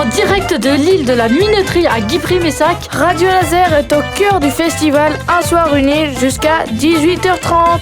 En direct de l'île de la Minoterie à Guipry-Messac, Radio Laser est au cœur du festival Un soir une île jusqu'à 18h30.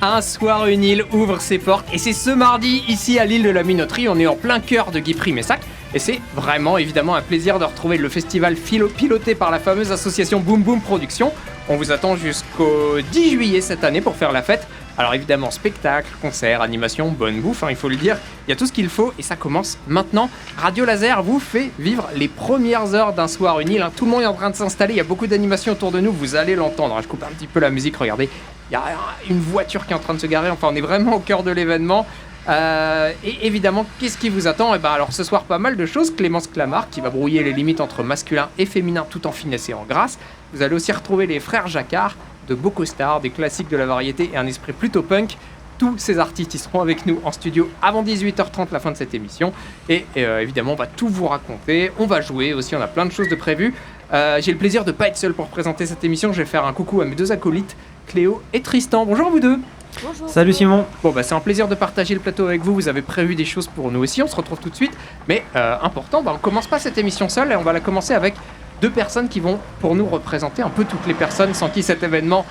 Un soir une île ouvre ses portes et c'est ce mardi ici à l'île de la Minoterie. On est en plein cœur de Guipry-Messac et c'est vraiment évidemment un plaisir de retrouver le festival piloté par la fameuse association Boom Boom Productions. On vous attend jusqu'au 10 juillet cette année pour faire la fête. Alors évidemment spectacle, concerts, animation, bonne bouffe, il faut le dire, il y a tout ce qu'il faut et ça commence maintenant. Radio Laser vous fait vivre les premières heures d'un soir une île. Tout le monde est en train de s'installer, il y a beaucoup d'animations autour de nous, vous allez l'entendre. Je coupe un petit peu la musique, regardez. Il y a une voiture qui est en train de se garer, enfin on est vraiment au cœur de l'événement. Et évidemment, qu'est-ce qui vous attend ? Alors ce soir, pas mal de choses. Clémence Clamart qui va brouiller les limites entre masculin et féminin tout en finesse et en grâce. Vous allez aussi retrouver les frères Jacquard, de beaux costards, des classiques de la variété et un esprit plutôt punk. Tous ces artistes, ils seront avec nous en studio avant 18h30, la fin de cette émission. Et évidemment, on va tout vous raconter. On va jouer aussi, on a plein de choses de prévues. J'ai le plaisir de ne pas être seul pour présenter cette émission. Je vais faire un coucou à mes deux acolytes, Cléo et Tristan. Bonjour vous deux. Bonjour. Salut Simon. Bon c'est un plaisir de partager le plateau avec vous. Vous avez prévu des choses pour nous aussi. On se retrouve tout de suite. Mais important, on ne commence pas cette émission seule et on va la commencer avec deux personnes qui vont pour nous représenter un peu toutes les personnes sans qui cet événement,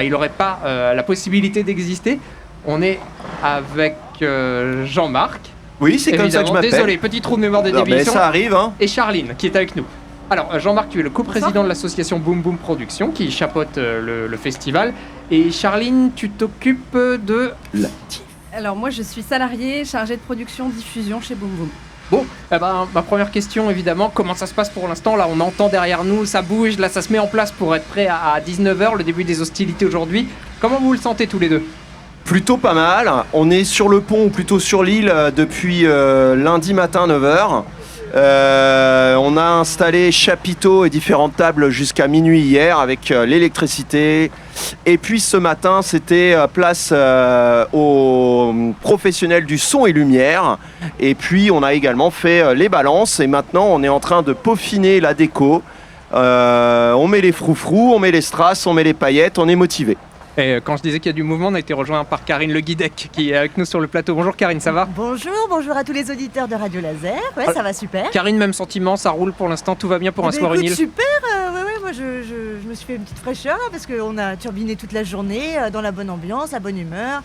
il n'aurait pas la possibilité d'exister. On est avec Jean-Marc. Oui, c'est comme ça que je m'appelle. Désolé, petit trou de mémoire de définition. Mais ça arrive, hein. Et Charline qui est avec nous. Alors Jean-Marc, tu es le coprésident de l'association Boom Boom Productions qui chapeaute le festival. Et Charline, tu t'occupes de... Alors moi je suis salariée chargée de production diffusion chez Boom Boom. Bon, ma première question évidemment, comment ça se passe pour l'instant ? Là on entend derrière nous, ça bouge, là ça se met en place pour être prêt à 19h, le début des hostilités aujourd'hui. Comment vous le sentez tous les deux ? Plutôt pas mal, on est sur le pont, ou plutôt sur l'île depuis lundi matin 9h. On a installé chapiteaux et différentes tables jusqu'à minuit hier avec l'électricité. Et puis ce matin, c'était place aux professionnels du son et lumière. Et puis on a également fait les balances. Et maintenant, on est en train de peaufiner la déco. On met les froufrous, on met les strass, on met les paillettes, on est motivé. Et quand je disais qu'il y a du mouvement, on a été rejoint par Karine Le Guidec qui est avec nous sur le plateau. Bonjour Karine, ça va ? Bonjour à tous les auditeurs de Radio Laser. Ouais, ça va super. Karine, même sentiment, ça roule pour l'instant, tout va bien pour un soir une île. Super, moi je me suis fait une petite fraîcheur là, parce qu'on a turbiné toute la journée dans la bonne ambiance, la bonne humeur.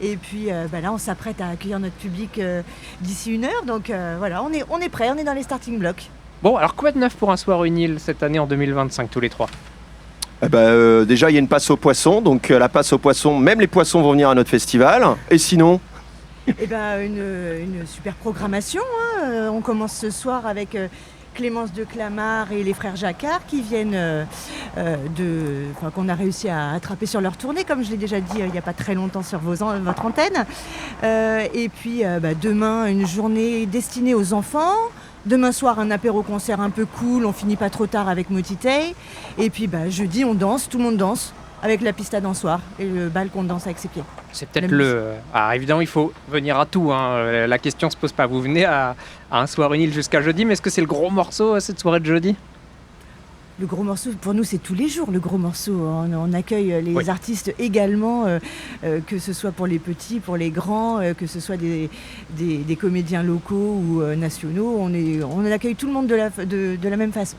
Et puis là, on s'apprête à accueillir notre public d'ici 1 heure. Donc voilà, on est prêts, on est dans les starting blocks. Bon, alors quoi de neuf pour un soir une île cette année en 2025, tous les trois ? Déjà, il y a une passe aux poissons. Donc la passe aux poissons, même les poissons vont venir à notre festival. Et sinon une super programmation. On commence ce soir avec Clémence de Clamart et les frères Jacquard qui viennent qu'on a réussi à attraper sur leur tournée, comme je l'ai déjà dit il n'y a pas très longtemps sur votre antenne. Et puis demain, une journée destinée aux enfants. Demain soir, un apéro-concert un peu cool, on finit pas trop tard avec Motitei. Et puis jeudi, on danse, tout le monde danse, avec la piste à dansoir et le bal qu'on danse avec ses pieds. C'est peut-être évidemment, il faut venir à tout, hein. La question se pose pas. Vous venez à un soir une île jusqu'à jeudi, mais est-ce que c'est le gros morceau, cette soirée de jeudi ? Le gros morceau, pour nous, c'est tous les jours le gros morceau. On accueille les artistes également, que ce soit pour les petits, pour les grands, que ce soit des comédiens locaux ou nationaux. On accueille tout le monde de la même façon.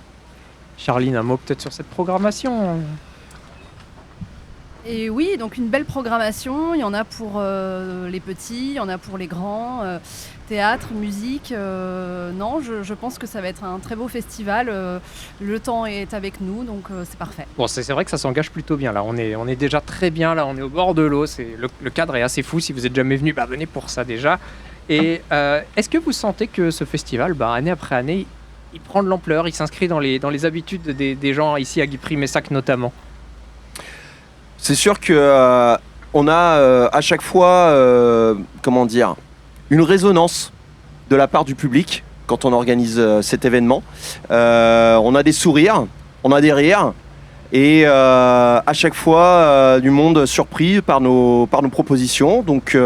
Charline, un mot peut-être sur cette programmation ? Et oui, donc une belle programmation. Il y en a pour les petits, il y en a pour les grands. Théâtre, musique, je pense que ça va être un très beau festival. Le temps est avec nous, donc c'est parfait. Bon, c'est vrai que ça s'engage plutôt bien là. On est déjà très bien là. On est au bord de l'eau. Le cadre est assez fou. Si vous êtes jamais venu, venez pour ça déjà. Et est-ce que vous sentez que ce festival, année après année, il prend de l'ampleur, il s'inscrit dans les habitudes des gens ici à Guipry-Messac notamment ? C'est sûr que on a à chaque fois, une résonance de la part du public quand on organise cet événement. On a des sourires, on a des rires et à chaque fois du monde surpris par nos propositions. Donc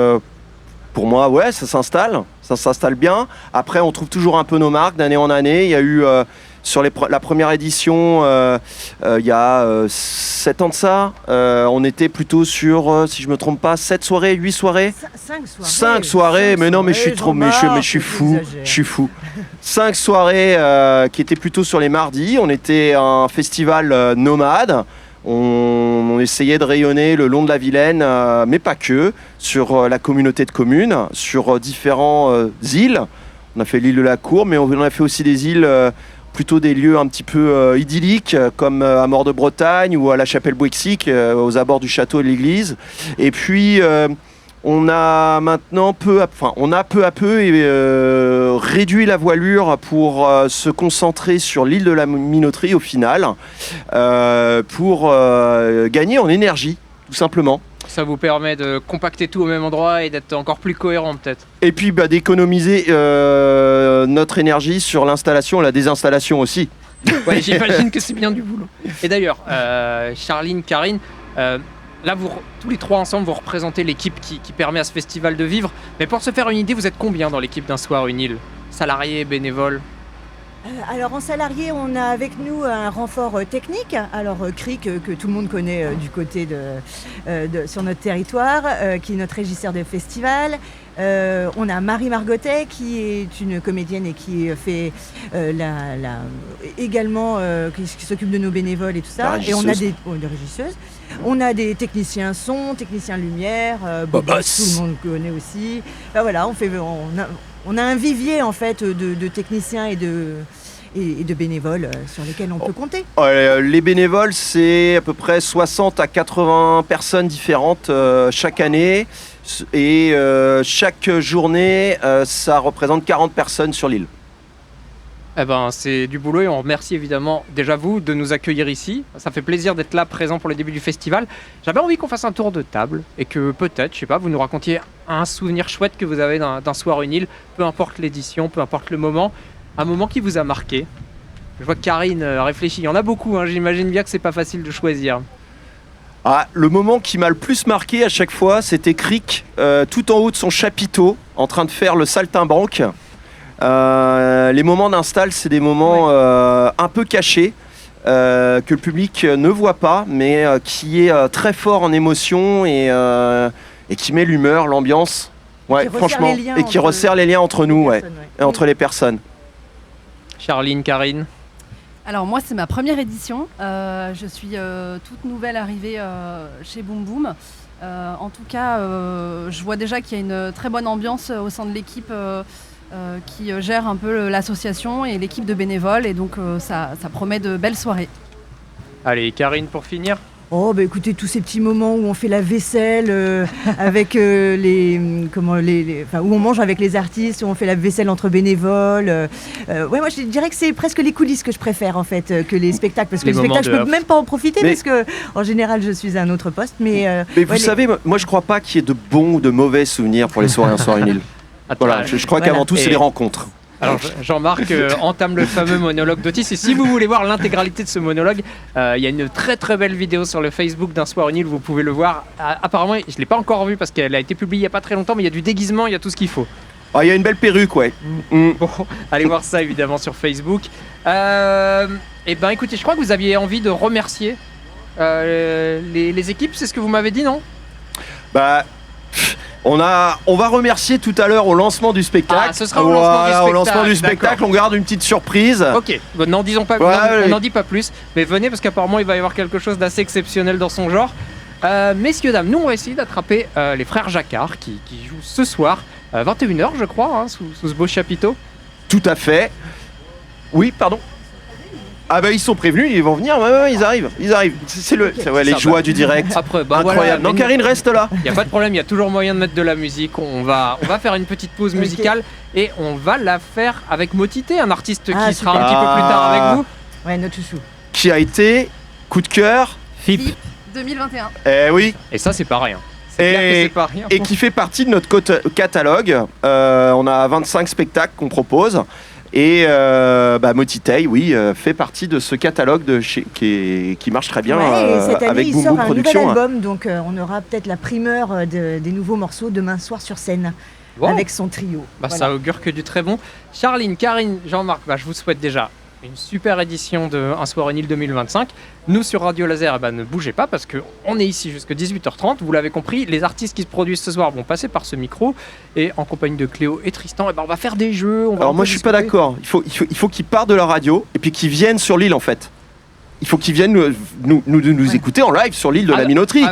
pour moi, ça s'installe bien. Après, on trouve toujours un peu nos marques d'année en année. Il y a eu Sur la première édition, il y a 7 ans de ça, on était plutôt sur, si je me trompe pas, 7 soirées, 8 soirées. 5 soirées, mais non, mais je suis trop, mais je suis fou, je suis fou. 5 soirées qui étaient plutôt sur les mardis. On était un festival nomade. On essayait de rayonner le long de la Vilaine, mais pas que, sur la communauté de communes, sur différentes îles. On a fait l'île de la Cour, mais on a fait aussi des îles, plutôt des lieux un petit peu idylliques, comme à Mort de Bretagne ou à la Chapelle-Bouexic, aux abords du château et de l'église. Et puis, on a maintenant peu à peu réduit la voilure pour se concentrer sur l'île de la Minoterie au final, pour gagner en énergie, tout simplement. Ça vous permet de compacter tout au même endroit et d'être encore plus cohérent peut-être. Et puis d'économiser notre énergie sur l'installation et la désinstallation aussi. Ouais, j'imagine que c'est bien du boulot. Et d'ailleurs, Charline, Karine, là, tous les trois ensemble, vous représentez l'équipe qui permet à ce festival de vivre. Mais pour se faire une idée, vous êtes combien dans l'équipe d'Un Soir Une Île? Salariés, bénévoles? Alors en salarié, on a avec nous un renfort technique. Alors CRIC, que tout le monde connaît du côté sur notre territoire, qui est notre régisseur de festival. On a Marie Margotet qui est une comédienne et qui fait également qui s'occupe de nos bénévoles et tout ça. Et on a des régisseuses. On a des techniciens son, techniciens lumière, tout le monde connaît aussi. Ben voilà, on a un vivier en fait de techniciens et de bénévoles sur lesquels on peut compter. Les bénévoles, c'est à peu près 60 à 80 personnes différentes chaque année. Et chaque journée, ça représente 40 personnes sur l'île. Eh ben, c'est du boulot et on remercie évidemment déjà vous de nous accueillir ici. Ça fait plaisir d'être là, présent pour le début du festival. J'avais envie qu'on fasse un tour de table et que peut-être, je sais pas, vous nous racontiez un souvenir chouette que vous avez d'Un Soir Une Île, peu importe l'édition, peu importe le moment, un moment qui vous a marqué. Je vois que Karine réfléchit, il y en a beaucoup, hein, j'imagine bien que c'est pas facile de choisir. Le moment qui m'a le plus marqué à chaque fois, c'était Cric, tout en haut de son chapiteau, en train de faire le saltimbanque. Les moments d'install, c'est des moments un peu cachés, que le public ne voit pas, mais qui est très fort en émotion et qui met l'humeur, l'ambiance, franchement, et qui resserre les liens entre nous, et entre les personnes. Charline, Karine. Alors moi c'est ma première édition, je suis toute nouvelle arrivée chez Boom Boom. En tout cas, je vois déjà qu'il y a une très bonne ambiance au sein de l'équipe qui gère un peu l'association et l'équipe de bénévoles et donc ça promet de belles soirées. Allez, Karine pour finir. Écoutez, tous ces petits moments où on fait la vaisselle avec où on mange avec les artistes, où on fait la vaisselle entre bénévoles. Moi je dirais que c'est presque les coulisses que je préfère en fait que les spectacles, parce que les spectacles je peux même pas en profiter parce que en général je suis à un autre poste. Mais vous savez, moi je crois pas qu'il y ait de bons ou de mauvais souvenirs pour les soirées Un Soir Une Île. Voilà, je crois qu'avant tout c'est les rencontres. Alors Jean-Marc entame le fameux monologue d'Otis et si vous voulez voir l'intégralité de ce monologue, il y a une très très belle vidéo sur le Facebook d'Un Soir Une Île, vous pouvez le voir. Apparemment, je ne l'ai pas encore vu parce qu'elle a été publiée il n'y a pas très longtemps, mais il y a du déguisement, il y a tout ce qu'il faut. Il y a une belle perruque, ouais. Bon, allez voir ça évidemment sur Facebook. Écoutez, je crois que vous aviez envie de remercier les équipes, c'est ce que vous m'avez dit, non? On va remercier tout à l'heure au lancement du spectacle. Ce sera au lancement du spectacle. On garde une petite surprise. Ok, n'en disons pas, on n'en dit pas plus. Mais venez parce qu'apparemment il va y avoir quelque chose d'assez exceptionnel dans son genre. Messieurs, dames, nous on va essayer d'attraper les frères Jacquard qui jouent ce soir, 21h je crois, sous ce beau chapiteau. Tout à fait. Oui, pardon. Ils sont prévenus, ils vont venir, ils arrivent. C'est les joies du direct. Après, incroyable. Voilà, non, Karine reste là. Il n'y a pas de problème, il y a toujours moyen de mettre de la musique. On va faire une petite pause musicale et on va la faire avec Motité, un artiste qui sera un petit peu plus tard avec vous. Ouais, notre chouchou. Qui a été coup de cœur FIP 2021. Oui. Et ça, c'est pas rien. C'est pas rien. Et qui fait partie de notre catalogue. On a 25 spectacles qu'on propose. Et Motitei, fait partie de ce catalogue qui marche très bien cette année, avec il Boom sort Boom un Productions. nouvel album, donc on aura peut-être la primeur des nouveaux morceaux demain soir sur scène avec son trio. Ça augure que du très bon. Charline, Karine, Jean-Marc, je vous souhaite déjà une super édition de Un Soir une île 2025. Nous sur Radio Laser, ne bougez pas parce qu'on est ici jusqu'à 18h30. Vous l'avez compris, les artistes qui se produisent ce soir vont passer par ce micro et en compagnie de Cléo et Tristan, on va faire des jeux. Alors moi je suis pas d'accord, il faut qu'ils partent de la radio et puis qu'ils viennent sur l'île en fait. Il faut qu'ils viennent nous écouter en live sur l'île de la Minoterie.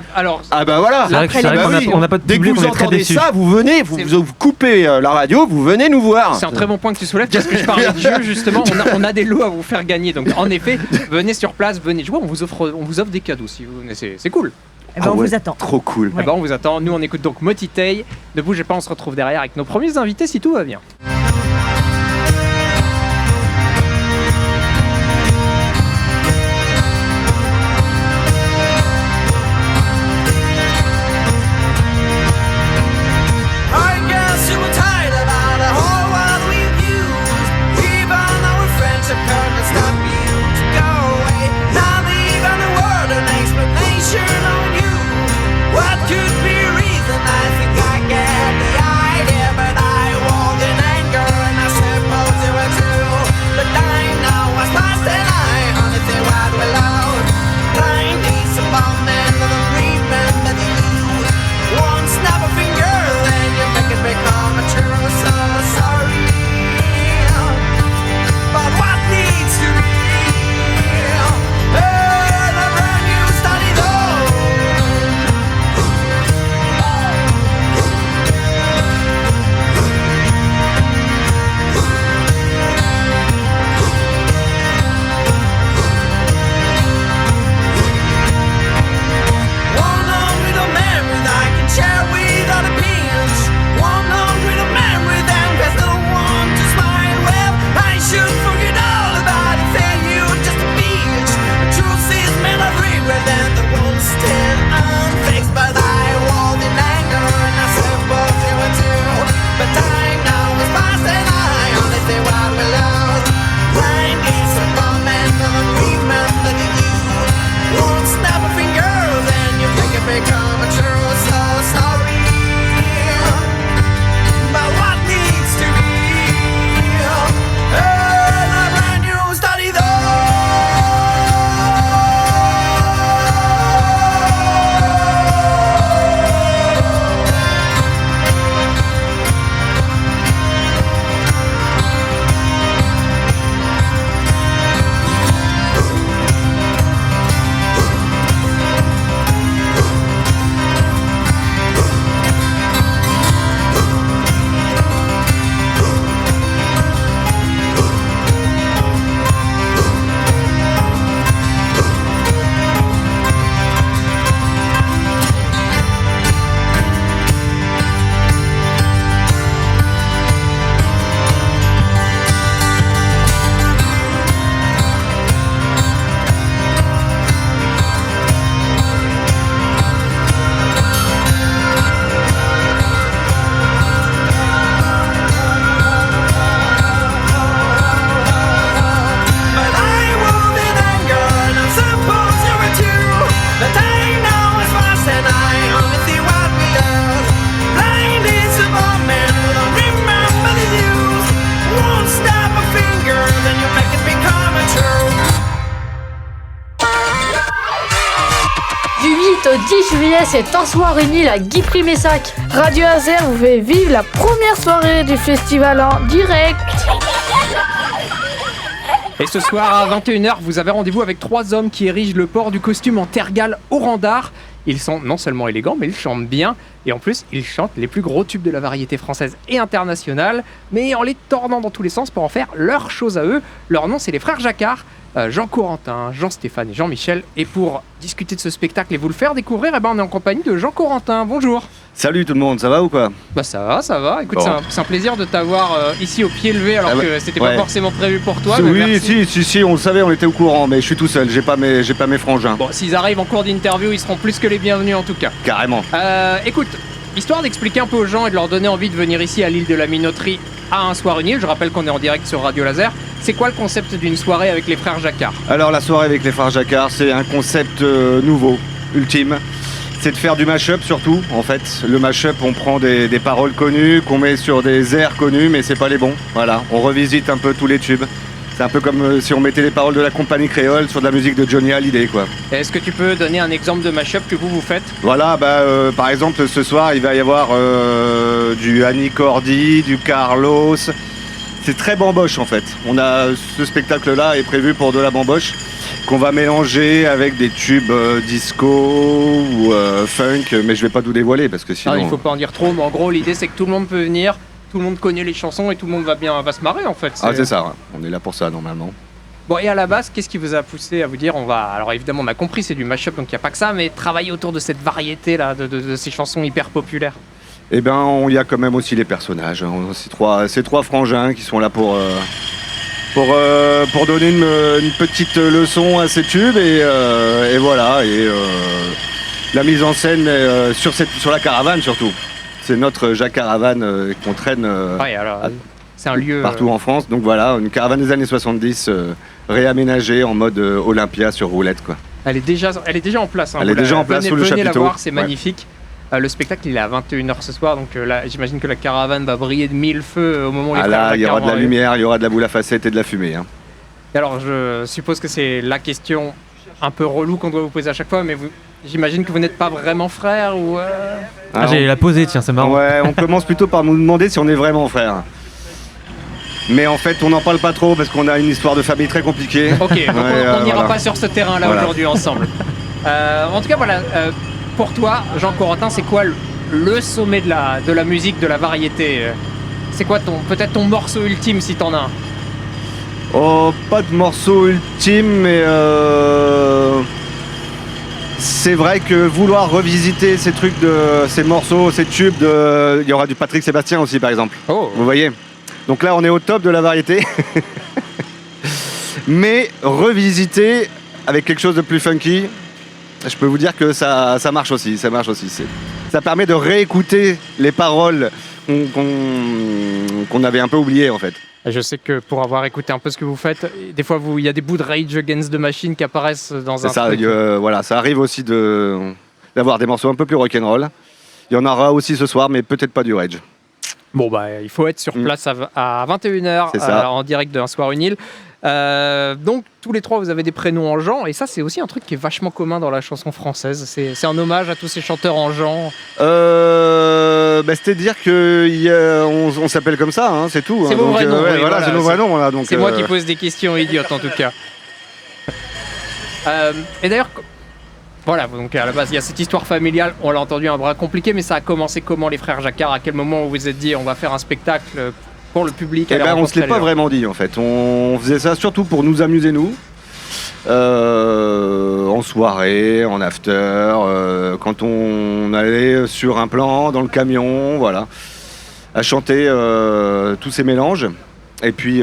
Voilà. C'est vrai qu'on n'a pas de dès que public, vous on est très entendez déçus. ça, vous venez, vous coupez la radio, vous venez nous voir. C'est un très bon point que tu soulèves parce que je parlais de jeu justement. On a des lots à vous faire gagner. Donc en effet, venez sur place, venez jouer. On vous offre des cadeaux si vous venez. C'est cool. On vous attend. Trop cool. Ouais. On vous attend. Nous on écoute donc Motitei. Ne bougez pas, on se retrouve derrière avec nos premiers invités si tout va bien. Au 10 juillet, c'est Un Soir une île à Guipry-Messac. Radio Laser vous fait vivre la première soirée du festival en direct. Et ce soir à 21h, vous avez rendez-vous avec 3 hommes qui érigent le port du costume en tergal au rang d'art. Ils sont non seulement élégants, mais ils chantent bien. Et en plus, ils chantent les plus gros tubes de la variété française et internationale, mais en les tordant dans tous les sens pour en faire leur chose à eux. Leur nom, c'est les Frères Jacquard. Jean Corentin, Jean-Stéphane et Jean-Michel. Et pour discuter de ce spectacle et vous le faire découvrir, on est en compagnie de Jean Corentin. Bonjour. Salut tout le monde, ça va ou quoi? Ça va. Écoute, bon. c'est un plaisir de t'avoir ici au pied levé alors que c'était pas forcément prévu pour toi. Oui, si, on le savait, on était au courant, mais je suis tout seul, j'ai pas mes frangins. Bon, s'ils arrivent en cours d'interview, ils seront plus que les bienvenus en tout cas. Carrément. Écoute, histoire d'expliquer un peu aux gens et de leur donner envie de venir ici à l'île de la Minoterie à Un Soir une île, je rappelle qu'on est en direct sur Radio Laser. C'est quoi le concept d'une soirée avec les Frères Jacquard? Alors la soirée avec les Frères Jacquard, c'est un concept nouveau, ultime. C'est de faire du mash-up surtout, en fait. Le mash-up, on prend des paroles connues, qu'on met sur des airs connus, mais c'est pas les bons. Voilà, on revisite un peu tous les tubes. C'est un peu comme si on mettait les paroles de la compagnie créole sur de la musique de Johnny Hallyday, quoi. Est-ce que tu peux donner un exemple de mashup que vous faites? Voilà, par exemple, ce soir, il va y avoir du Annie Cordy, du Carlos. C'est très bamboche, en fait. Ce spectacle-là est prévu pour de la bamboche qu'on va mélanger avec des tubes disco ou funk, mais je vais pas tout dévoiler parce que sinon... Il faut pas en dire trop, mais en gros, l'idée, c'est que tout le monde peut venir, tout le monde connaît les chansons et tout le monde va se marrer, en fait. C'est ça, ouais. On est là pour ça, normalement. Bon, et à la base, qu'est-ce qui vous a poussé à vous dire, alors évidemment, on a compris, c'est du mashup, donc il n'y a pas que ça, mais travailler autour de cette variété-là, de ces chansons hyper populaires? Eh ben, il y a quand même aussi les personnages. Hein. Ces trois frangins qui sont là pour donner une petite leçon à ces tubes, et voilà. Et la mise en scène sur la caravane, surtout. C'est notre Jacques Caravane qu'on traîne c'est un lieu partout en France. Donc voilà, une caravane des années 70 réaménagée en mode Olympia sur roulette, quoi. Elle est déjà en place. Hein. Elle est déjà en place sous le chapiteau. Venez la voir, c'est magnifique. Le spectacle, il est à 21h ce soir, donc là, j'imagine que la caravane va briller de mille feux au moment où les frères là, il y aura de la arriver. lumière, il y aura de la boule à facettes et de la fumée. Hein. Et alors, je suppose que c'est la question un peu relou qu'on doit vous poser à chaque fois, mais j'imagine que vous n'êtes pas vraiment frères ou... J'allais la poser, tiens, c'est marrant. Ouais, on commence plutôt par nous demander si on est vraiment frères. Mais en fait, on n'en parle pas trop parce qu'on a une histoire de famille très compliquée. Ok, donc on n'ira pas sur ce terrain-là aujourd'hui ensemble. En tout cas, voilà, pour toi, Jean Corentin, c'est quoi le sommet de la musique, de la variété? C'est quoi peut-être ton morceau ultime si t'en as un? Oh, pas de morceau ultime, mais c'est vrai que vouloir revisiter ces trucs, ces morceaux, ces tubes, il y aura du Patrick Sébastien aussi, par exemple. Oh. Vous voyez? Donc là, on est au top de la variété. Mais revisiter avec quelque chose de plus funky, je peux vous dire que ça marche aussi. Ça permet de réécouter les paroles qu'on avait un peu oubliées, en fait. Je sais que pour avoir écouté un peu ce que vous faites, des fois il y a des bouts de Rage Against the Machine qui apparaissent dans un truc. Voilà, ça arrive aussi d'avoir des morceaux un peu plus rock'n'roll. Il y en aura aussi ce soir, mais peut-être pas du Rage. Bon, il faut être sur place à 21h en direct d'un soir une île. Donc, tous les trois, vous avez des prénoms en Jean. Et ça, c'est aussi un truc qui est vachement commun dans la chanson française. C'est un hommage à tous ces chanteurs en Jean. C'est-à-dire qu'on s'appelle comme ça, hein, c'est tout. C'est vos vrais noms. C'est nos vrais noms. C'est moi qui pose des questions idiotes, en tout cas. Et d'ailleurs... Voilà, donc à la base, il y a cette histoire familiale, on l'a entendu, un bras compliqué, mais ça a commencé comment, les frères Jacquard? À quel moment vous vous êtes dit, on va faire un spectacle pour le public? On se l'est pas vraiment dit, en fait. On faisait ça surtout pour nous amuser, nous. En soirée, en after, quand on allait sur un plan, dans le camion, voilà, à chanter tous ces mélanges. Et puis,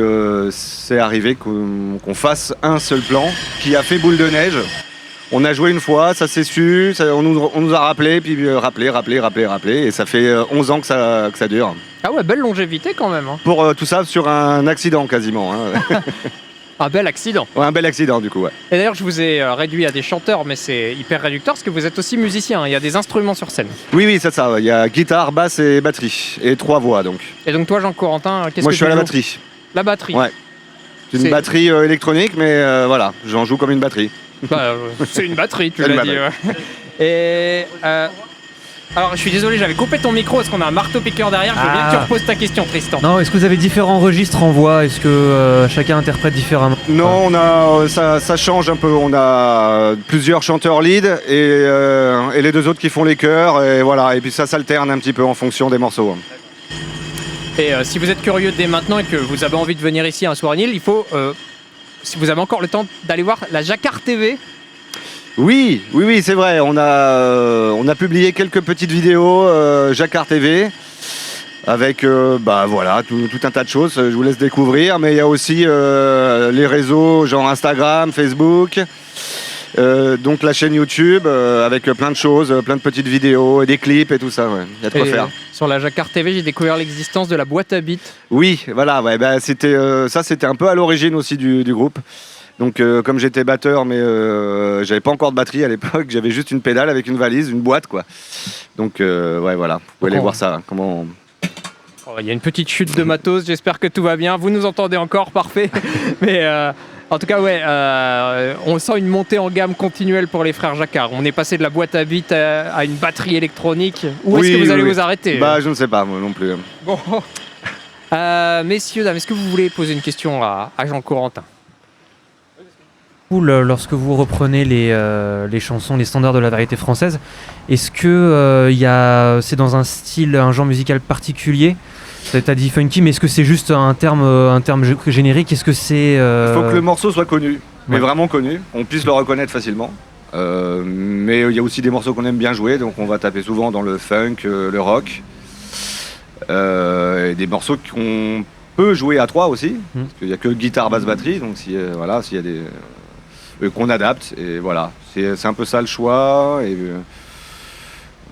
c'est arrivé qu'on fasse un seul plan qui a fait boule de neige. On a joué une fois, ça s'est su, on nous a rappelé, puis rappelé, et ça fait 11 ans que ça dure. Ah ouais, belle longévité quand même. Hein. Pour tout ça sur un accident quasiment. Hein. Un bel accident. Ouais, un bel accident du coup, ouais. Et d'ailleurs, je vous ai réduit à des chanteurs, mais c'est hyper réducteur parce que vous êtes aussi musicien, il y a des instruments sur scène. Oui, c'est ça, il y a guitare, basse et batterie, et 3 voix donc. Et donc toi, Jean Corentin, qu'est-ce que tu joues? Moi, je suis à la batterie. La batterie? Ouais. C'est une batterie électronique, mais voilà, j'en joue comme une batterie. C'est une batterie, tu l'as dit. Ouais. Et alors, je suis désolé, j'avais coupé ton micro parce qu'on a un marteau-piqueur derrière. Je veux bien que tu reposes ta question, Tristan. Non, est-ce que vous avez différents registres en voix? Est-ce que chacun interprète différemment? Non, ça change un peu. On a plusieurs chanteurs lead et les deux autres qui font les chœurs. Et voilà, et puis ça s'alterne un petit peu en fonction des morceaux. Et si vous êtes curieux dès maintenant et que vous avez envie de venir ici à un soir Nil, il faut... si vous avez encore le temps d'aller voir la Jacquard TV. Oui, c'est vrai. On a publié quelques petites vidéos Jacquard TV avec voilà, tout un tas de choses. Je vous laisse découvrir. Mais il y a aussi les réseaux genre Instagram, Facebook. Donc la chaîne YouTube avec plein de choses, plein de petites vidéos et des clips et tout ça. Il y a de quoi faire. Sur la Jacquard TV, j'ai découvert l'existence de la boîte à beats. Oui, voilà. C'était un peu à l'origine aussi du groupe. Donc comme j'étais batteur, mais j'avais pas encore de batterie à l'époque, j'avais juste une pédale avec une valise, une boîte quoi. Donc voilà, vous pouvez aller voir ça. Comment Il y a une petite chute de matos, j'espère que tout va bien. Vous nous entendez encore, parfait. Mais en tout cas, ouais, on sent une montée en gamme continuelle pour les frères Jacquard. On est passé de la boîte à beats à une batterie électronique. Où est-ce que vous allez vous arrêter? Bah, je ne sais pas, moi non plus. Bon. Messieurs, dames, est-ce que vous voulez poser une question à Jean Corentin? Lorsque vous reprenez les chansons, les standards de la variété française, est-ce que c'est dans un style, un genre musical particulier? T'as dit funky, mais est-ce que c'est juste un terme générique? Est-ce que c'est Il faut que le morceau soit connu, mais Ouais. vraiment connu, on puisse le reconnaître facilement. Mais il y a aussi des morceaux qu'on aime bien jouer, donc on va taper souvent dans le funk, le rock. Et des morceaux qu'on peut jouer à 3 aussi, parce qu'il n'y a que guitare, basse, batterie, donc s'il y a des... qu'on adapte, et voilà. C'est un peu ça le choix,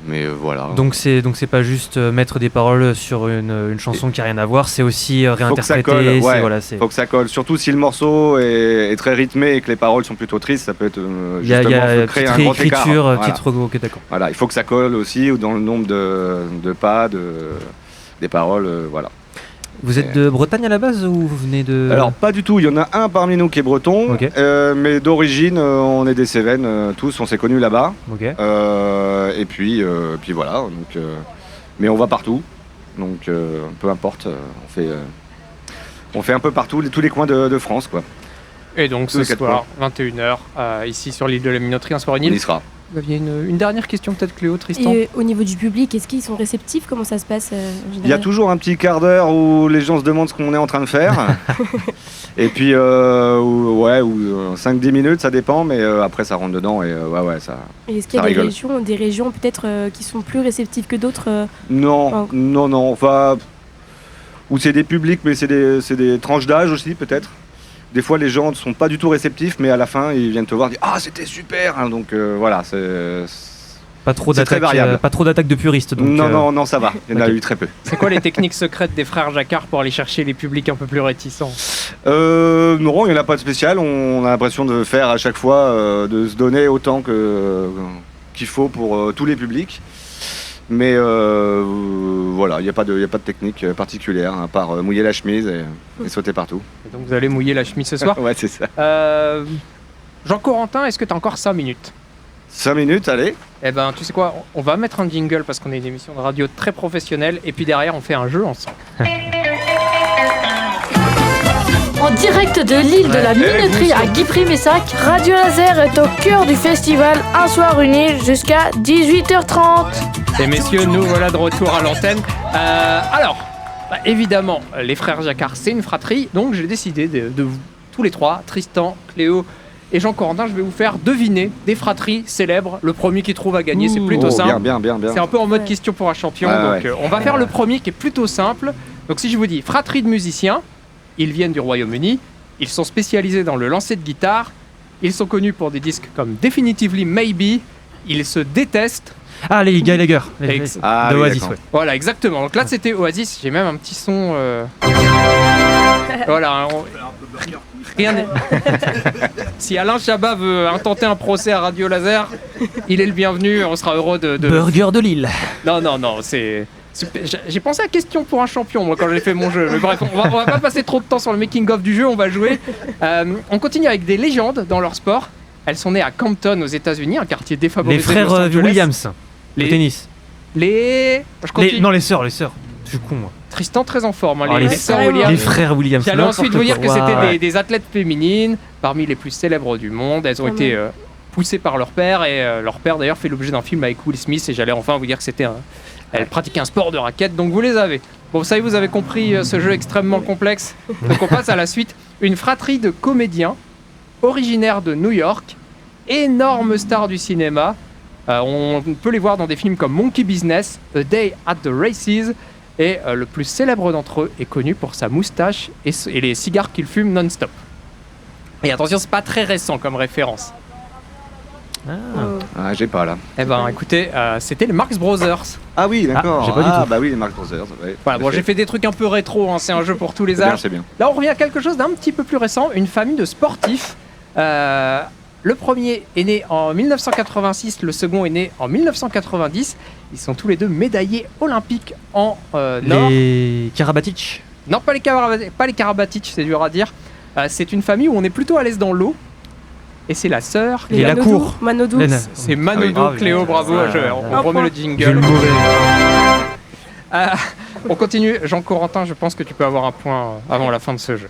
mais voilà. Donc c'est pas juste mettre des paroles sur une chanson qui a rien à voir, c'est aussi réinterpréter. Faut que ça colle. Surtout si le morceau est très rythmé et que les paroles sont plutôt tristes, ça peut être Il y a créer petite un grand écart. réécriture, Voilà. petite ok, d'accord. Voilà, il faut que ça colle aussi dans le nombre de pas, des paroles, voilà. Vous êtes de Bretagne à la base ou vous venez de... Alors pas du tout, il y en a un parmi nous qui est breton, Ok. mais d'origine on est des Cévennes tous, on s'est connus là-bas. Ok. Et puis voilà, donc, mais on va partout, donc peu importe, on fait un peu partout, tous les coins de France, quoi. Et donc ce Tous les quatre soir, 21h, ici sur l'île de la Minoterie, un soir On une y île. sera. Vous aviez une dernière question peut-être, Cléo, Tristan? Et au niveau du public, est-ce qu'ils sont réceptifs? Comment ça se passe en général? Il y a toujours un petit quart d'heure où les gens se demandent ce qu'on est en train de faire. Et puis, 5-10 minutes, ça dépend, mais après ça rentre dedans et ça... Et est-ce qu'il y ça a rigole. des régions peut-être qui sont plus réceptives que d'autres Non, Oh. non, enfin... Ou c'est des publics, mais c'est des tranches d'âge aussi, peut-être. Des fois, les gens ne sont pas du tout réceptifs, mais à la fin, ils viennent te voir et disent « Ah, c'était super hein !» Donc voilà, c'est... Pas trop c'est très variable. d'attaques de puristes. Donc, Non, ça va. Il y en a ok. eu très peu. C'est quoi les techniques secrètes des frères Jacquard pour aller chercher les publics un peu plus réticents? Non, il n'y en a pas de spécial. On a l'impression de faire à chaque fois, de se donner autant qu'il faut pour tous les publics. Mais voilà, il n'y a pas de technique particulière, à part mouiller la chemise et sauter partout. Et donc vous allez mouiller la chemise ce soir. Ouais, c'est ça. Jean Corentin, est-ce que tu as encore 5 minutes? 5 minutes, allez. Eh ben, tu sais quoi, on va mettre un jingle parce qu'on est une émission de radio très professionnelle et puis derrière on fait un jeu ensemble. En direct de l'île de la Minoterie à Guipry-Messac, Radio Laser est au cœur du festival Un soir une île jusqu'à 18h30. Et messieurs, nous voilà de retour à l'antenne. Alors, évidemment, les frères Jacquard, c'est une fratrie, donc j'ai décidé de vous, tous les trois, Tristan, Cléo et Jean Corentin, je vais vous faire deviner des fratries célèbres. Le premier qui trouve à gagner, c'est plutôt simple. Bien. C'est un peu en mode question pour un champion, Ouais, donc on va faire le premier qui est plutôt simple. Donc si je vous dis fratrie de musiciens, ils viennent du Royaume-Uni, ils sont spécialisés dans le lancer de guitare, ils sont connus pour des disques comme Definitively Maybe, ils se détestent. Ah, les Gallagher. Ah, de oui, Oasis, d'accord. ouais. Voilà, exactement. Donc là, c'était Oasis. J'ai même un petit son. Voilà. Rien n'est- Si Alain Chabat veut intenter un procès à Radio Laser, il est le bienvenu. On sera heureux de. Burger de Lille. Non, c'est. J'ai pensé à question pour un champion, moi, quand j'ai fait mon jeu. Mais bref, on va pas passer trop de temps sur le making-of du jeu. On va jouer. On continue avec des légendes dans leur sport. Elles sont nées à Compton, aux États-Unis, un quartier défavorisé Les frères de Los Angeles. Williams. Les- Au tennis. Je continue. Non, les sœurs. Je suis con, moi. Tristan très en forme. Hein, Oh, les sœurs Williams. Les frères Williams. J'allais ensuite vous dire que N'importe c'était quoi. des athlètes féminines, parmi les plus célèbres du monde. Elles ont Quand été même. poussées par leur père et leur père d'ailleurs fait l'objet d'un film avec Will Smith et j'allais enfin vous dire que elle pratiquait un sport de raquette, donc vous les avez. Bon, ça y est, vous avez compris ce jeu extrêmement complexe. Donc on passe à la suite. Une fratrie de comédiens originaires de New York, énormes stars du cinéma. On peut les voir dans des films comme Monkey Business, A Day at the Races. Et le plus célèbre d'entre eux est connu pour sa moustache et les cigares qu'il fume non-stop. Et attention, c'est pas très récent comme référence. Ah, j'ai pas là. Eh ben, écoutez, c'était les Marx Brothers. Ah oui, d'accord. j'ai pas du tout. Bah oui, les Marx Brothers. Ouais, Voilà, bon, j'ai fait des trucs un peu rétro, hein, c'est un jeu pour tous les C'est bien, âges. c'est bien. Là, on revient à quelque chose d'un petit peu plus récent, une famille de sportifs Le premier est né en 1986, le second est né en 1990. Ils sont tous les deux médaillés olympiques en or. Les Karabatic. Non, pas les Karabatic, c'est dur à dire. C'est une famille où on est plutôt à l'aise dans l'eau. Et c'est la sœur. Et la cour. Manodou. C'est Manodo, Ah oui. Cléo, bravo. On remet le J'ai le jingle. mauvais. On continue. Jean-Corentin, je pense que tu peux avoir un point avant la fin de ce jeu.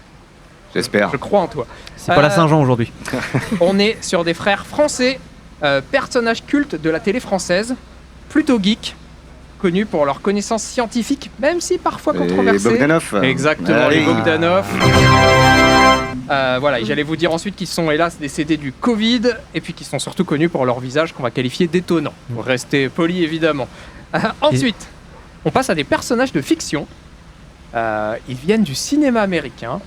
J'espère. Je crois en toi. C'est pas la Saint-Jean aujourd'hui. On est sur des frères français, personnages cultes de la télé française, plutôt geeks, connus pour leurs connaissances scientifiques, même si parfois Et controversées. Bogdanov. Exactement, Allez. les Bogdanov. Voilà, et j'allais vous dire ensuite qu'ils sont hélas décédés du Covid, et puis qu'ils sont surtout connus pour leur visage qu'on va qualifier d'étonnant. Pour rester poli évidemment. Ensuite, on passe à des personnages de fiction. Ils viennent du cinéma américain.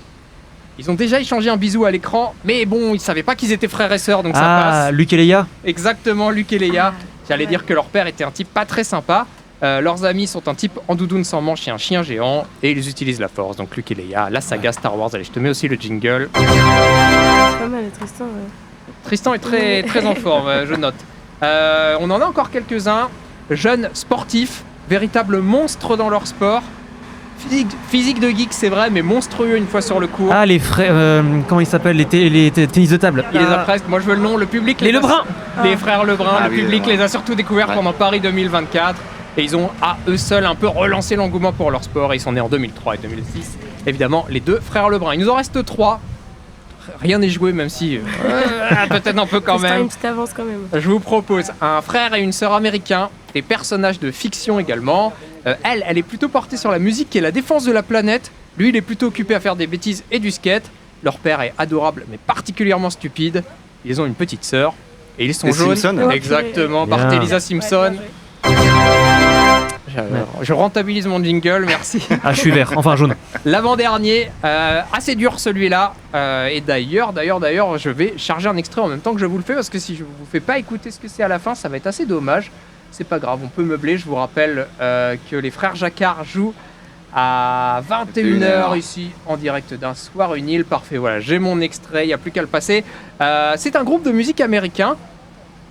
Ils ont déjà échangé un bisou à l'écran, mais bon, ils savaient pas qu'ils étaient frères et sœurs, donc ça passe. Luc et Leia. Exactement, Luc et Leia. J'allais dire que leur père était un type pas très sympa. Leurs amis sont un type en doudoune sans manche et un chien géant, et ils utilisent la force. Donc Luc et Leia, la saga Star Wars. Allez, je te mets aussi le jingle. C'est pas mal, Tristan. Tristan est très, très en forme, je note. On en a encore quelques-uns. Jeunes sportifs, véritables monstres dans leur sport. Physique de geek, c'est vrai, mais monstrueux une fois sur le court. Ah, les frères. Comment ils s'appellent les tennis de table. Il les a presque. Moi, je veux le nom. Le public. Les Lebrun. Les frères Lebrun. Ah Le oui, public ouais. les a surtout découverts pendant Paris 2024. Et ils ont, à eux seuls, un peu relancé l'engouement pour leur sport. Et ils sont nés en 2003 et 2006. Évidemment, les deux frères Lebrun. Il nous en reste 3. Rien n'est joué, même si. Peut-être un peu quand Tristan a même. une petite avance quand même. Je vous propose un frère et une sœur américains, des personnages de fiction également. Elle est plutôt portée sur la musique et la défense de la planète. Lui, il est plutôt occupé à faire des bêtises et du skate. Leur père est adorable, mais particulièrement stupide. Ils ont une petite sœur et ils sont Les jaunes. Simpsons. Exactement, Bien. Barthelisa Simpson. Je rentabilise mon jingle, merci. Ah, je suis vert. Enfin, jaune. L'avant-dernier, assez dur celui-là. Et d'ailleurs, je vais charger un extrait en même temps que je vous le fais, parce que si je vous fais pas écouter ce que c'est à la fin, ça va être assez dommage. C'est pas grave, on peut meubler. Je vous rappelle que les frères Jacquard jouent à 21h ici, en direct d'un soir une île. Parfait, voilà, j'ai mon extrait, il n'y a plus qu'à le passer. C'est un groupe de musique américain.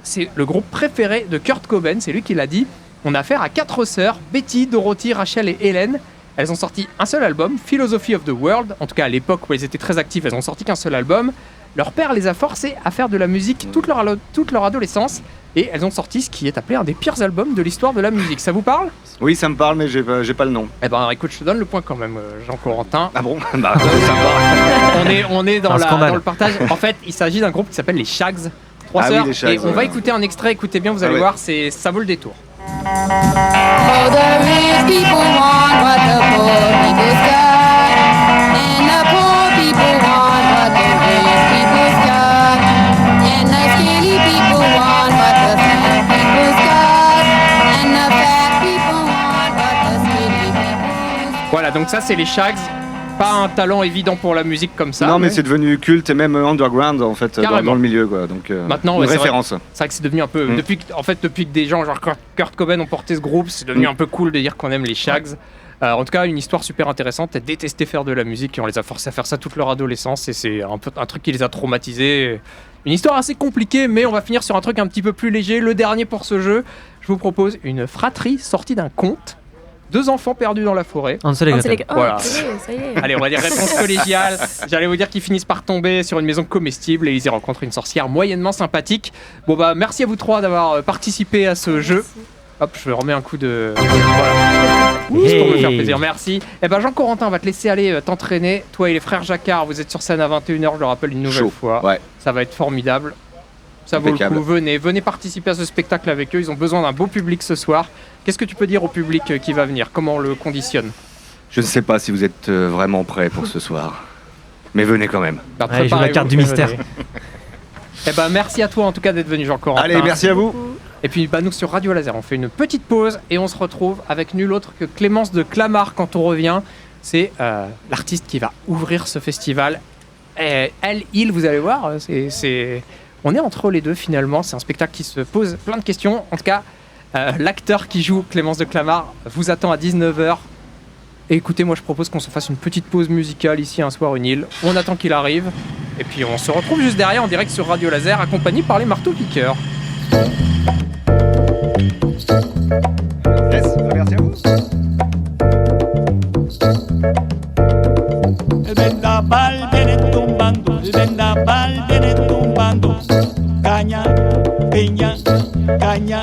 C'est le groupe préféré de Kurt Cobain, c'est lui qui l'a dit. On a affaire à 4 sœurs, Betty, Dorothy, Rachel et Hélène. Elles ont sorti un seul album, Philosophy of the World. En tout cas, à l'époque où elles étaient très actives, elles ont sorti qu'un seul album. Leur père les a forcées à faire de la musique toute leur adolescence. Et elles ont sorti ce qui est appelé un des pires albums de l'histoire de la musique. Ça vous parle ? Oui, ça me parle, mais j'ai pas le nom. Eh ben, écoute, je te donne le point quand même, Jean-Corentin. Ah bon? Bah, sympa. On est dans, Un scandale. dans le partage. En fait, il s'agit d'un groupe qui s'appelle les Shags. 3 Ah oui, sœurs. les Shags, et on va ouais. écouter un extrait. Écoutez bien, vous allez ouais. voir, ça vaut le détour. Oh, the rich people want what the poor people's got, and the poor people want what the rich people's got, and the skinny people want what the fat people's got, and the fat people want what the skinny people's got. Voilà, donc ça, c'est les Shags. Pas un talent évident pour la musique comme ça. non, mais c'est devenu culte et même underground en fait Carrément. dans le milieu quoi. Donc Maintenant, une ouais, c'est référence. C'est vrai que c'est devenu un peu. Depuis que des gens genre Kurt Cobain ont porté ce groupe, c'est devenu un peu cool de dire qu'on aime les Shags. En tout cas, une histoire super intéressante. Elles détestaient faire de la musique et on les a forcés à faire ça toute leur adolescence. Et c'est un truc qui les a traumatisés. Une histoire assez compliquée, mais on va finir sur un truc un petit peu plus léger. Le dernier pour ce jeu, je vous propose une fratrie sortie d'un conte. 2 enfants perdus dans la forêt. Hansel et Gretel. Oh, Voilà. purée, ça y est. Allez, on va dire réponse collégiale. J'allais vous dire qu'ils finissent par tomber sur une maison comestible et ils y rencontrent une sorcière moyennement sympathique. Bon bah merci à vous 3 d'avoir participé à ce jeu. Hop, je remets un coup de... Voilà. C'est pour me faire plaisir, merci. Et ben Jean-Corentin, on va te laisser aller t'entraîner. Toi et les frères Jacquard, vous êtes sur scène à 21h, je le rappelle une nouvelle Chaud. fois. Ouais. Ça va être formidable. Ça vaut le Impeccable. coup, venez participer à ce spectacle avec eux, ils ont besoin d'un beau public ce soir. Qu'est-ce que tu peux dire au public qui va venir ? Comment on le conditionne ? Je ne sais pas si vous êtes vraiment prêts pour ce soir, mais venez quand même. Bah, Allez, joue la préparez-vous carte du et mystère. venez. Eh ben merci à toi en tout cas d'être venu Jean-Corentin. Allez, merci à vous. Et puis bah, nous sur Radio Laser, on fait une petite pause et on se retrouve avec nul autre que Clémence de Clamart quand on revient. C'est l'artiste qui va ouvrir ce festival. Et il, vous allez voir, on est entre les deux finalement. C'est un spectacle qui se pose plein de questions. En tout cas, l'acteur qui joue Clémence de Clamart vous attend à 19h. Et écoutez, moi je propose qu'on se fasse une petite pause musicale ici un soir une île. On attend qu'il arrive. Et puis on se retrouve juste derrière en direct sur Radio Laser, accompagné par les marteaux piqueurs. Yes, merci à vous. El vendaval viene tumbando, el vendaval viene tumbando. Caña, piña, caña.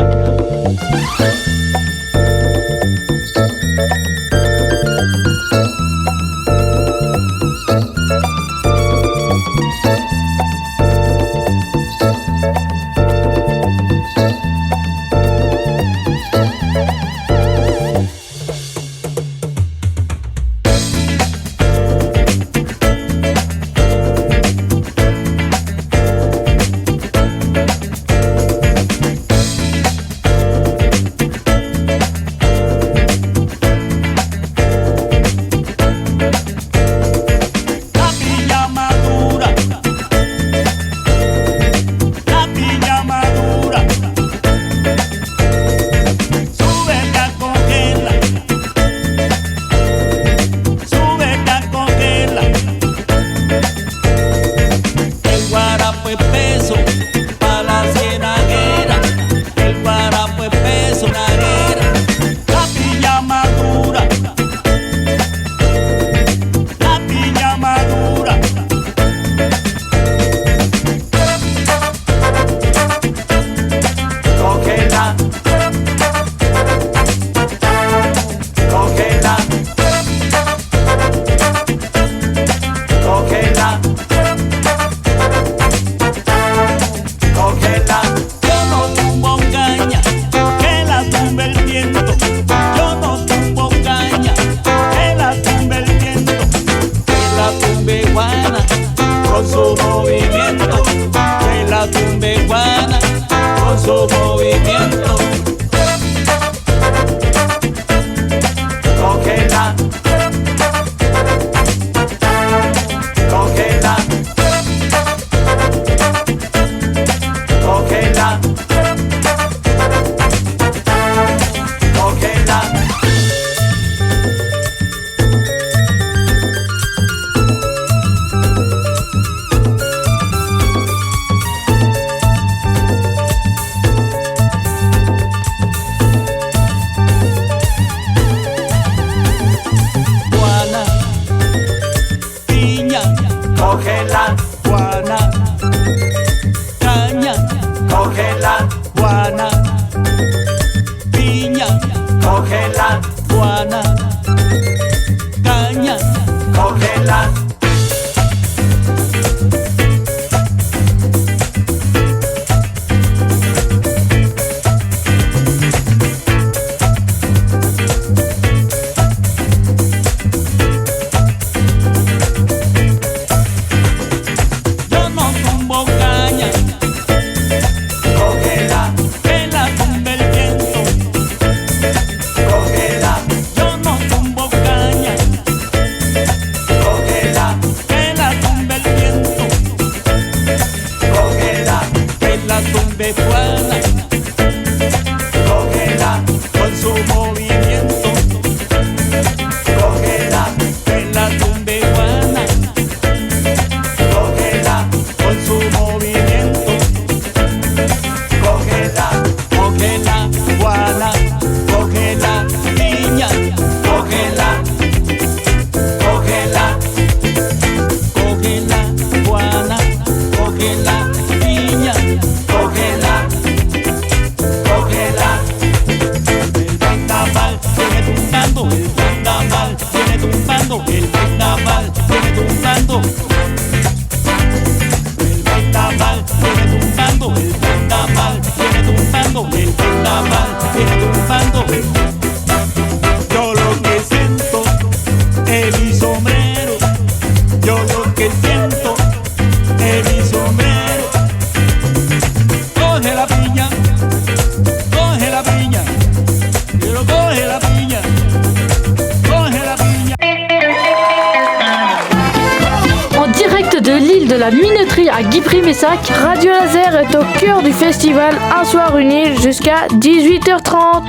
À Guipry-Messac, Radio Laser est au cœur du festival Un soir une île jusqu'à 18h30.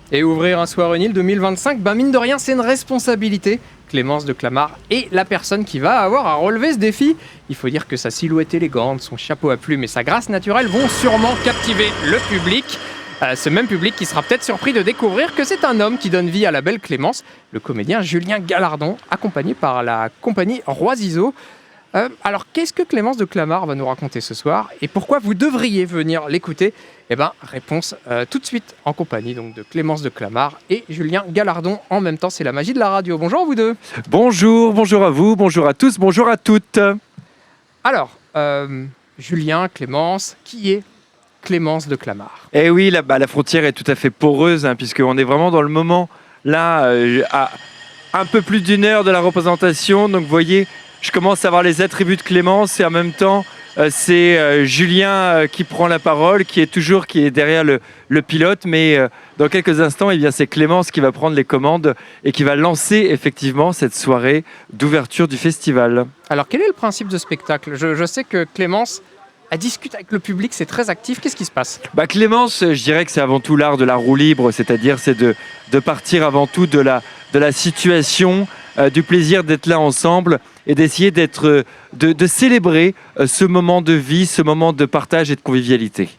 Et ouvrir un soir une île 2025, mine de rien, c'est une responsabilité. Clémence de Clamart est la personne qui va avoir à relever ce défi. Il faut dire que sa silhouette élégante, son chapeau à plumes et sa grâce naturelle vont sûrement captiver le public. Ce même public qui sera peut-être surpris de découvrir que c'est un homme qui donne vie à la belle Clémence, le comédien Julien Gallardon, accompagné par la compagnie Roisiseau. Alors, qu'est-ce que Clémence de Clamart va nous raconter ce soir et pourquoi vous devriez venir l'écouter? Réponse tout de suite en compagnie donc, de Clémence de Clamart et Julien Gallardon. En même temps, c'est la magie de la radio. Bonjour à vous deux. Bonjour à vous, bonjour à tous, bonjour à toutes. Alors, Julien, Clémence, qui est Clémence de Clamart? Eh oui, la frontière est tout à fait poreuse, puisqu'on est vraiment dans le moment, là, à un peu plus d'une heure de la représentation. Donc, vous voyez, je commence à avoir les attributs de Clémence et en même temps, c'est Julien qui prend la parole, qui est derrière le pilote. Mais dans quelques instants, c'est Clémence qui va prendre les commandes et qui va lancer effectivement cette soirée d'ouverture du festival. Alors, quel est le principe de spectacle? Je sais que Clémence... Elle discute avec le public, c'est très actif. Qu'est-ce qui se passe? Clémence, je dirais que c'est avant tout l'art de la roue libre, c'est-à-dire c'est de partir avant tout de la situation, du plaisir d'être là ensemble et d'essayer de célébrer ce moment de vie, ce moment de partage et de convivialité.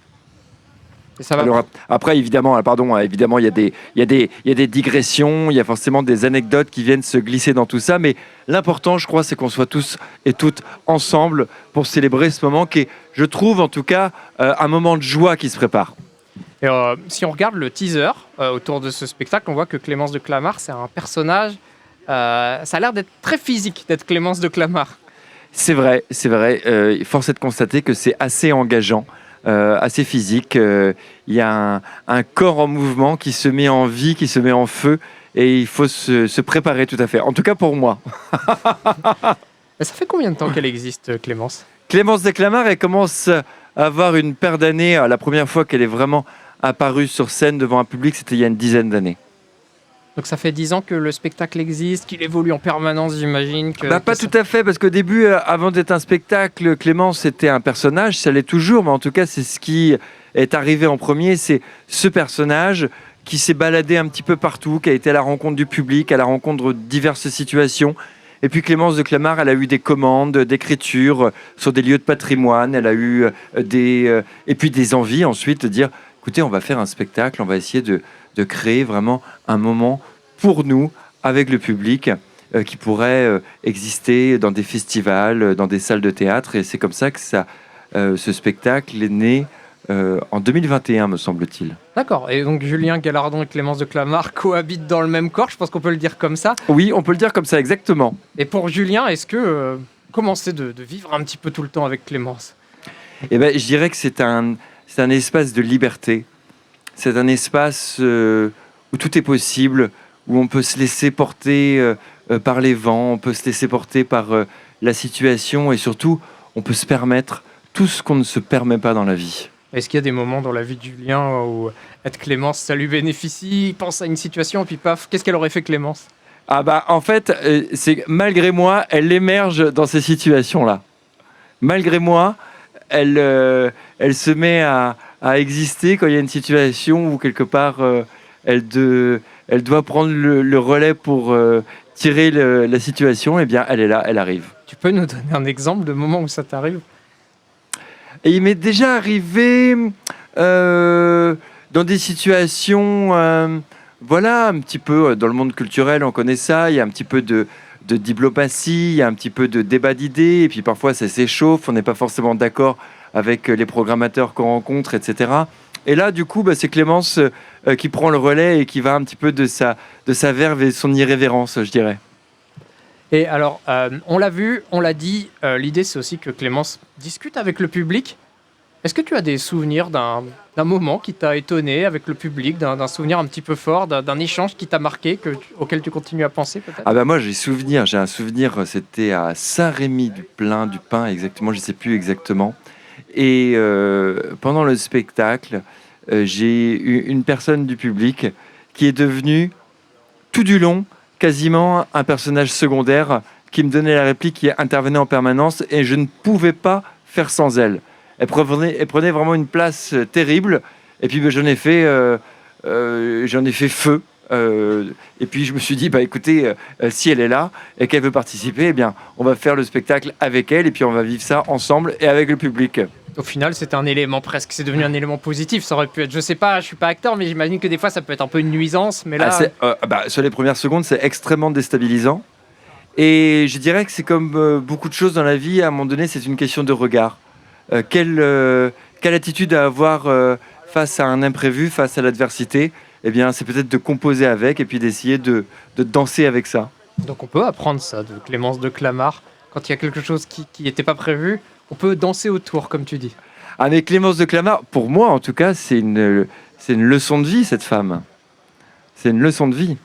Et ça va. Alors, après, évidemment, il y a des digressions, il y a forcément des anecdotes qui viennent se glisser dans tout ça, mais l'important, je crois, c'est qu'on soit tous et toutes ensemble pour célébrer ce moment qui est, je trouve, en tout cas, un moment de joie qui se prépare. Et, si on regarde le teaser autour de ce spectacle, on voit que Clémence de Clamart, c'est un personnage, ça a l'air d'être très physique, d'être Clémence de Clamart. C'est vrai. Force est de constater que c'est assez engageant. Assez physique. Il y a un corps en mouvement qui se met en vie, qui se met en feu, et il faut se préparer tout à fait. En tout cas pour moi. Ça fait combien de temps qu'elle existe, Clémence? Clémence de Clamart, elle commence à avoir une paire d'années. La première fois qu'elle est vraiment apparue sur scène devant un public, c'était il y a une dizaine d'années. Donc ça fait 10 ans que le spectacle existe, qu'il évolue en permanence, j'imagine que... Pas tout à fait, parce qu'au début, avant d'être un spectacle, Clémence était un personnage, ça l'est toujours, mais en tout cas, c'est ce qui est arrivé en premier, c'est ce personnage qui s'est baladé un petit peu partout, qui a été à la rencontre du public, à la rencontre de diverses situations. Et puis Clémence de Clamart, elle a eu des commandes d'écriture sur des lieux de patrimoine, elle a eu et puis des envies ensuite de dire, écoutez, on va faire un spectacle, on va essayer de créer vraiment un moment pour nous, avec le public, qui pourrait exister dans des festivals, dans des salles de théâtre. Et c'est comme ça que ce spectacle est né en 2021, me semble-t-il. D'accord. Et donc Julien Gallardon et Clémence de Clamart cohabitent dans le même corps, je pense qu'on peut le dire comme ça. Oui, on peut le dire comme ça, exactement. Et pour Julien, est-ce que... comment c'est de vivre un petit peu tout le temps avec Clémence? Je dirais que c'est un espace de liberté. C'est un espace où tout est possible, où on peut se laisser porter par les vents, on peut se laisser porter par la situation et surtout, on peut se permettre tout ce qu'on ne se permet pas dans la vie. Est-ce qu'il y a des moments dans la vie de Julien où être Clémence, ça lui bénéficie, il pense à une situation et puis paf, qu'est-ce qu'elle aurait fait Clémence? En fait, c'est malgré moi, elle émerge dans ces situations-là. Malgré moi, elle se met à exister quand il y a une situation où quelque part elle doit prendre le relais pour tirer la situation. Eh bien, elle est là, elle arrive. Tu peux nous donner un exemple de moment où ça t'arrive? Et il m'est déjà arrivé dans des situations, un petit peu dans le monde culturel, on connaît ça, il y a un petit peu de diplomatie, il y a un petit peu de débat d'idées, et puis parfois ça s'échauffe, on n'est pas forcément d'accord avec les programmateurs qu'on rencontre, etc. Et là, du coup, c'est Clémence qui prend le relais et qui va un petit peu de sa verve et son irrévérence, je dirais. Et alors, on l'a vu, on l'a dit, l'idée c'est aussi que Clémence discute avec le public. Est-ce que tu as des souvenirs d'un moment qui t'a étonné avec le public, d'un souvenir un petit peu fort, d'un échange qui t'a marqué, auquel tu continues à penser peut-être? Moi j'ai un souvenir, c'était à Saint-Rémy-du-Pin exactement, je ne sais plus exactement. Et pendant le spectacle, j'ai eu une personne du public qui est devenue tout du long quasiment un personnage secondaire qui me donnait la réplique, qui intervenait en permanence et je ne pouvais pas faire sans elle. Elle prenait vraiment une place terrible et puis j'en ai fait j'en ai fait feu. Et puis je me suis dit, écoutez, si elle est là et qu'elle veut participer, eh bien, on va faire le spectacle avec elle et puis on va vivre ça ensemble et avec le public. Au final, c'est un élément presque, c'est devenu un élément positif. Ça aurait pu être, je sais pas, je suis pas acteur, mais j'imagine que des fois ça peut être un peu une nuisance. Mais là, sur les premières secondes, c'est extrêmement déstabilisant. Et je dirais que c'est comme beaucoup de choses dans la vie, à un moment donné, c'est une question de regard. Quelle attitude à avoir face à un imprévu, face à l'adversité? Eh bien, c'est peut-être de composer avec et puis d'essayer de danser avec ça. Donc on peut apprendre ça de Clémence de Clamart. Quand il y a quelque chose qui n'était pas prévu, on peut danser autour, comme tu dis. Ah, mais Clémence de Clamart, pour moi en tout cas, c'est une leçon de vie, cette femme. C'est une leçon de vie.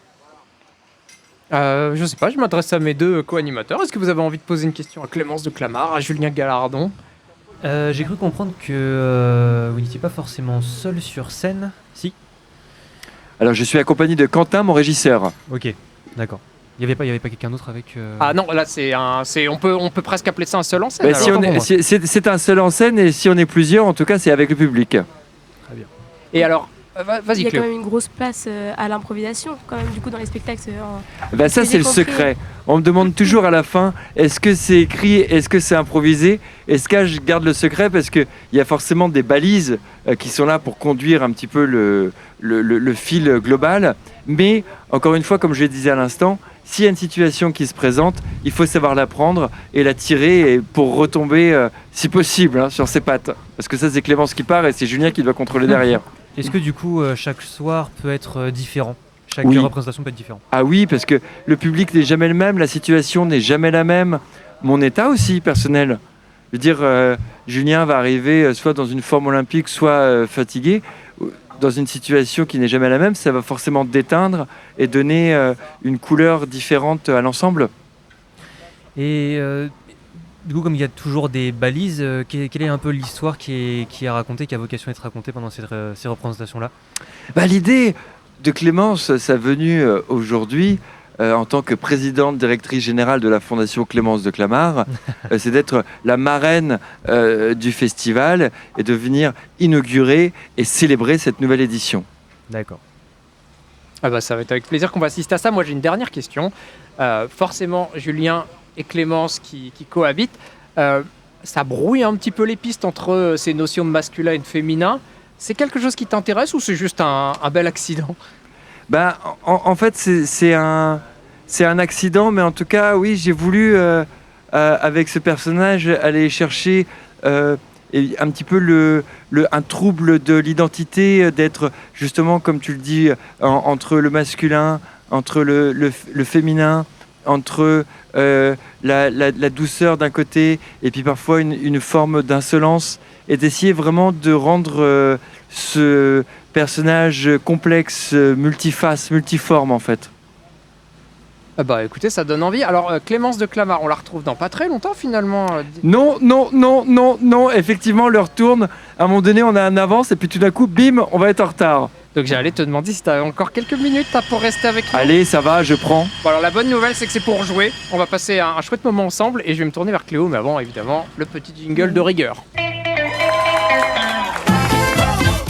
Je sais pas, je m'adresse à mes deux co-animateurs. Est-ce que vous avez envie de poser une question à Clémence de Clamart, à Julien Gallardon? J'ai cru comprendre que vous n'étiez pas forcément seul sur scène. Si. Alors je suis accompagné de Quentin, mon régisseur. Ok, d'accord. Il n'y avait pas quelqu'un d'autre avec... Ah non, là on peut presque appeler ça un seul en scène. C'est un seul en scène et si on est plusieurs, en tout cas, c'est avec le public. Très bien. Et alors, vas-y, il y a Cléo. quand même une grosse place à l'improvisation, quand même, du coup, dans les spectacles. Ça, c'est le secret. On me demande toujours à la fin, est-ce que c'est écrit, est-ce que c'est improvisé? Est-ce que je garde le secret parce qu'il y a forcément des balises qui sont là pour conduire un petit peu le fil global. Mais, encore une fois, comme je le disais à l'instant, s'il y a une situation qui se présente, il faut savoir la prendre et la tirer pour retomber, si possible, sur ses pattes. Parce que ça, c'est Clémence qui part et c'est Julien qui doit contrôler derrière. Est-ce que du coup, chaque soir peut être différent? Chaque représentation peut être différente? Ah oui, parce que le public n'est jamais le même, la situation n'est jamais la même. Mon état aussi, personnel. Je veux dire, Julien va arriver soit dans une forme olympique, soit fatigué. Dans une situation qui n'est jamais la même, ça va forcément déteindre et donner une couleur différente à l'ensemble. Et du coup, comme il y a toujours des balises, quelle est un peu l'histoire qui est racontée, qui a vocation à être racontée pendant ces représentations-là? L'idée de Clémence, ça venu aujourd'hui en tant que présidente directrice générale de la Fondation Clémence de Clamart, c'est d'être la marraine du festival et de venir inaugurer et célébrer cette nouvelle édition. D'accord. Ça va être avec plaisir qu'on va assister à ça. Moi, j'ai une dernière question. Forcément, Julien et Clémence qui cohabitent, ça brouille un petit peu les pistes entre ces notions de masculin et de féminin. C'est quelque chose qui t'intéresse ou c'est juste un bel accident? En fait, c'est un accident, mais en tout cas, oui, j'ai voulu, avec ce personnage, aller chercher un petit peu un trouble de l'identité, d'être justement, comme tu le dis, entre le masculin, entre le féminin, entre la douceur d'un côté et puis parfois une forme d'insolence, et d'essayer vraiment de rendre ce personnage complexe, multiface, multiforme en fait. Écoutez, ça donne envie. Alors Clémence de Clamart, on la retrouve dans pas très longtemps finalement. Non, effectivement l'heure tourne, à un moment donné on a un avance et puis tout d'un coup bim, on va être en retard. Donc j'allais te demander si tu as encore quelques minutes pour rester avec nous. Allez, ça va, je prends. Bon, alors la bonne nouvelle, c'est que c'est pour jouer. On va passer un chouette moment ensemble et je vais me tourner vers Cléo, mais avant évidemment le petit jingle de rigueur.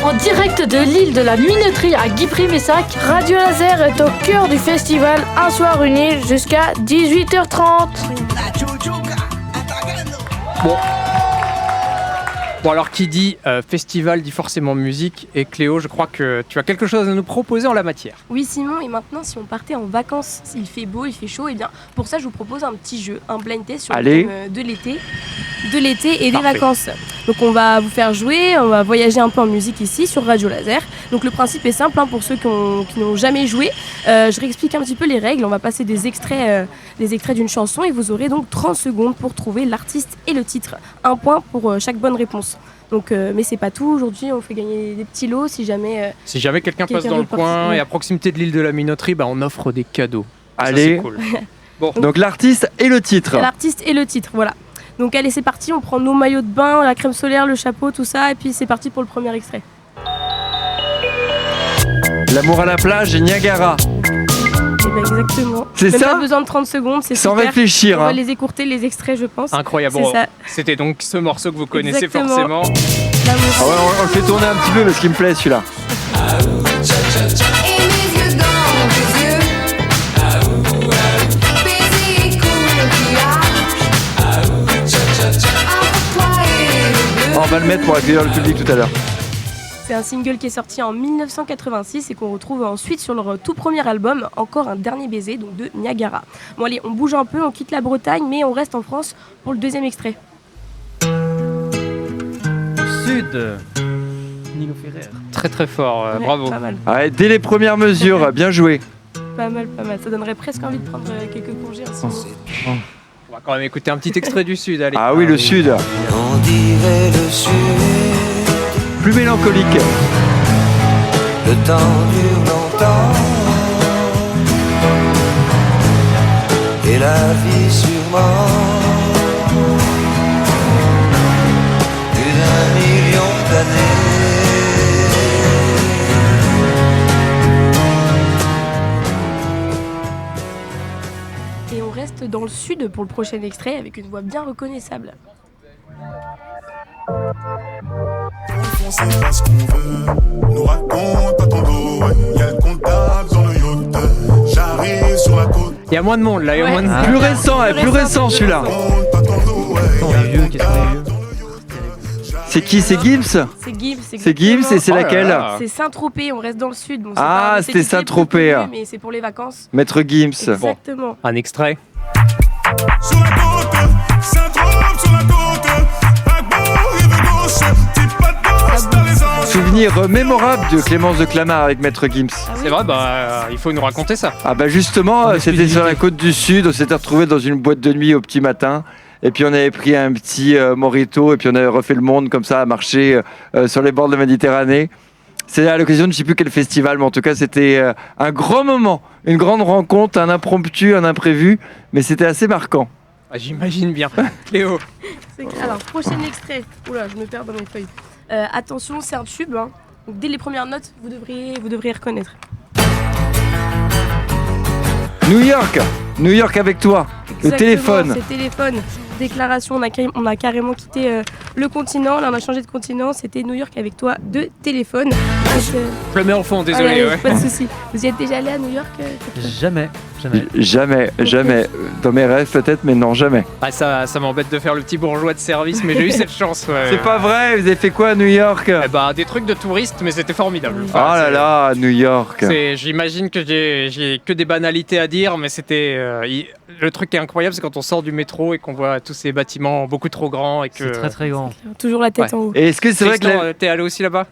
En direct de l'île de la Minoterie à Guipry-Messac, Radio Laser est au cœur du festival Un soir une île jusqu'à 18h30. Bon alors qui dit festival dit forcément musique, et Cléo, je crois que tu as quelque chose à nous proposer en la matière. Oui Simon, et maintenant si on partait en vacances, s'il fait beau, il fait chaud, et bien pour ça je vous propose un petit jeu, un blind test sur le thème de l'été et des vacances. Donc on va vous faire jouer, on va voyager un peu en musique ici sur Radio Laser. Donc le principe est simple pour ceux qui n'ont jamais joué. Je réexplique un petit peu les règles, on va passer des extraits d'une chanson et vous aurez donc 30 secondes pour trouver l'artiste et le titre. Un point pour chaque bonne réponse. Donc, mais c'est pas tout, aujourd'hui on fait gagner des petits lots si jamais quelqu'un passe dans le coin et à proximité de l'île de la Minoterie, on offre des cadeaux. Allez, ça, c'est cool. Donc l'artiste et le titre. L'artiste et le titre, voilà. Donc allez, c'est parti, on prend nos maillots de bain, la crème solaire, le chapeau, tout ça, et puis c'est parti pour le premier extrait. L'amour à la plage et Niagara. Et bien exactement. C'est ça. Pas besoin de 30 secondes, c'est sans super. Réfléchir. On va les écourter, les extraits, je pense. Incroyable. C'était donc ce morceau que vous connaissez forcément. On le fait tourner un petit peu parce qu'il me plaît celui-là. Et mes yeux dans tes yeux. Baiser et On va le mettre pour accueillir le public tout à l'heure. C'est un single qui est sorti en 1986 et qu'on retrouve ensuite sur leur tout premier album, Encore un dernier baiser, donc de Niagara. Bon allez, on bouge un peu, on quitte la Bretagne, mais on reste en France pour le deuxième extrait. Sud. Nino Ferrer. Très très fort, Ouais, bravo. Pas mal, Ouais, dès les premières mesures, bien joué. pas mal. Ça donnerait presque envie de prendre quelques congés. Hein, sinon. On va quand même écouter un petit extrait du Sud, allez. Ah oui, le Sud. On dirait le Sud. Plus mélancolique. Le temps dure longtemps. Et la vie sûrement. Plus d'un million d'années. Et on reste dans le Sud pour le prochain extrait avec une voix bien reconnaissable. On sait pas ce qu'on veut, nous raconte pas ton dos, ouais. Y'a le comptable dans le yacht, j'arrive sur la côte. Il y a moins de monde là, il y a moins de monde. Plus récent, plus récent celui-là. C'est qui? C'est Gibbs? C'est Gibbs. C'est Gibbs et c'est Oh là laquelle? là. C'est Saint-Tropez, on reste dans le Sud. Bon, c'est Ah, pas- c'était c'est le Saint-Tropez. plus connu, mais c'est pour les vacances. Maître Gibbs. Exactement. Un extrait. Sur la côte, Saint-Tropez sur la côte, paquebot, rive gauche, petite patte danse dans les anges. Souvenir mémorable de Clémence de Clamart avec Maître Gibbs. C'est vrai, il faut nous raconter ça. Ah bah justement, c'était sur la côte du Sud, on s'était retrouvés dans une boîte de nuit au petit matin. Et puis on avait pris un petit mojito et puis on avait refait le monde comme ça à marcher sur les bords de la Méditerranée. C'est à l'occasion de je ne sais plus quel festival, mais en tout cas c'était un grand moment, une grande rencontre, un impromptu, un imprévu, mais c'était assez marquant. Ah, j'imagine bien. Cléo. Alors, prochain extrait. Oula, je me perds dans mes feuilles. Attention, c'est un tube. Hein. Donc, dès les premières notes, vous devriez reconnaître. New York avec toi, le Exactement, téléphone. C'est téléphone. Déclaration, on a carrément quitté le continent. Là, on a changé de continent. C'était New York avec toi de téléphone. Je le mets au fond, désolé. Ouais. Pas de soucis. Vous y êtes déjà allé à New York Jamais. Jamais. Dans mes rêves peut-être, mais non, jamais. Ah, ça m'embête de faire le petit bourgeois de service, mais j'ai eu cette chance. Ouais. C'est pas vrai, vous avez fait quoi à New York? Des trucs de touristes, mais c'était formidable. Oh là là, New York. J'imagine que j'ai que des banalités à dire, mais c'était le truc qui est incroyable, c'est quand on sort du métro et qu'on voit tous ces bâtiments beaucoup trop grands et que C'est très très grand. Toujours la tête en haut. Et est-ce que c'est vrai que t'es allé aussi là-bas?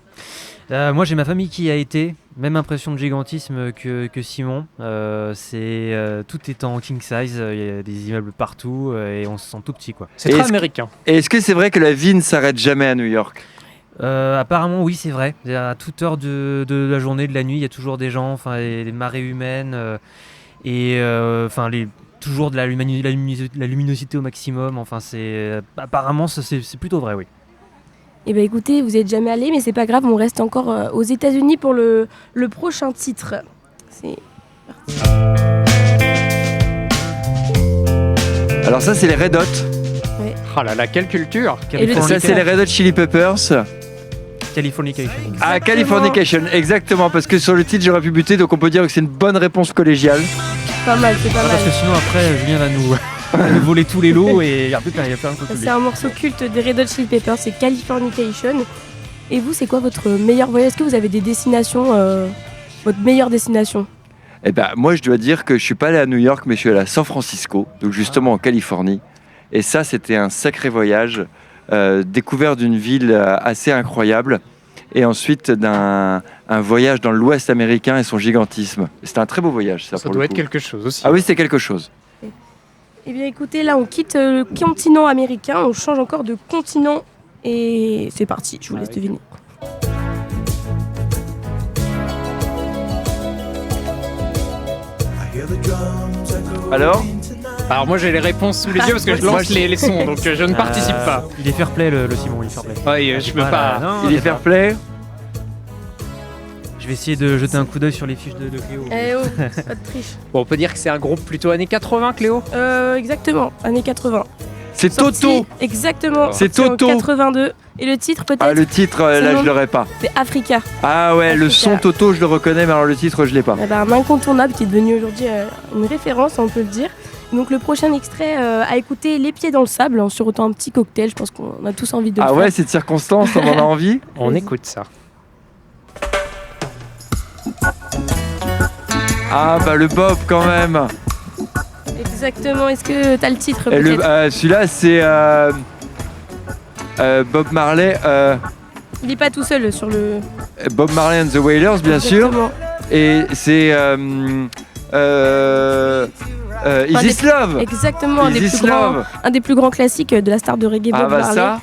Moi j'ai ma famille qui y a été, même impression de gigantisme que Simon. Tout est en king size, il y a des immeubles partout et on se sent tout petit quoi. C'est très américain. Et est-ce que c'est vrai que la vie ne s'arrête jamais à New York? Apparemment oui, c'est vrai. À toute heure de la journée, de la nuit, il y a toujours des gens, des marées humaines toujours de la luminosité au maximum. Apparemment c'est plutôt vrai, oui. Eh bien écoutez, vous n'êtes jamais allé, mais c'est pas grave, on reste encore aux États-Unis pour le prochain titre. C'est parti. Alors ça c'est les Red Hot. Ouais. Oh là là, quelle culture! Ça c'est les Red Hot Chili Peppers. Californication. Ah, Californication, exactement, parce que sur le titre j'aurais pu buter, donc on peut dire que c'est une bonne réponse collégiale. Pas mal, c'est pas mal. Parce que sinon après Julien va nous voler tous les lots et il y a plein de trucs. C'est un morceau culte des Red Hot Chili Peppers, c'est Californication. Et vous, c'est quoi votre meilleur voyage? Est-ce que vous avez des destinations, votre meilleure destination? Eh ben, moi je dois dire que je suis pas allé à New York, mais je suis allé à San Francisco, donc justement en Californie. Et ça, c'était un sacré voyage, découvert d'une ville assez incroyable, et ensuite d'un voyage dans l'Ouest américain et son gigantisme. C'était un très beau voyage, ça. Ça doit être quelque chose aussi. Ah oui, c'était quelque chose. Eh bien écoutez, là on quitte le continent américain, on change encore de continent et c'est parti, je vous laisse deviner. Alors moi j'ai les réponses sous les yeux parce que je lance les sons, donc je ne participe pas. Il est fair play le Simon, il est fair play. Ouais, je peux pas. Il est fair play. Je vais essayer de jeter un coup d'œil sur les fiches de Cléo. Eh oh, pas de triche. Bon, on peut dire que c'est un groupe plutôt années 80, Cléo? Exactement, années 80. C'est sorti- Toto. Exactement. C'est sorti en Toto. 82. Et le titre peut-être Ah, le titre, là, non. je l'aurais pas. C'est Africa. Ah ouais, le son Toto, je le reconnais, mais alors le titre, je l'ai pas. Eh ben, un incontournable qui est devenu aujourd'hui une référence, on peut le dire. Donc le prochain extrait à écouter, Les pieds dans le sable, en surotant un petit cocktail. Je pense qu'on a tous envie de le Ah faire. ouais, cette circonstance, on en a envie. On écoute ça. Ah bah le Bob quand même. Exactement. Est-ce que t'as le titre Et peut-être celui-là, c'est Bob Marley. Il n'est pas tout seul sur le... Bob Marley and the Wailers, bien sûr. Exactement. Et c'est Is This Love. Exactement, Is This Love. un des plus grands classiques de la star de reggae Ah Bob bah Marley. ça.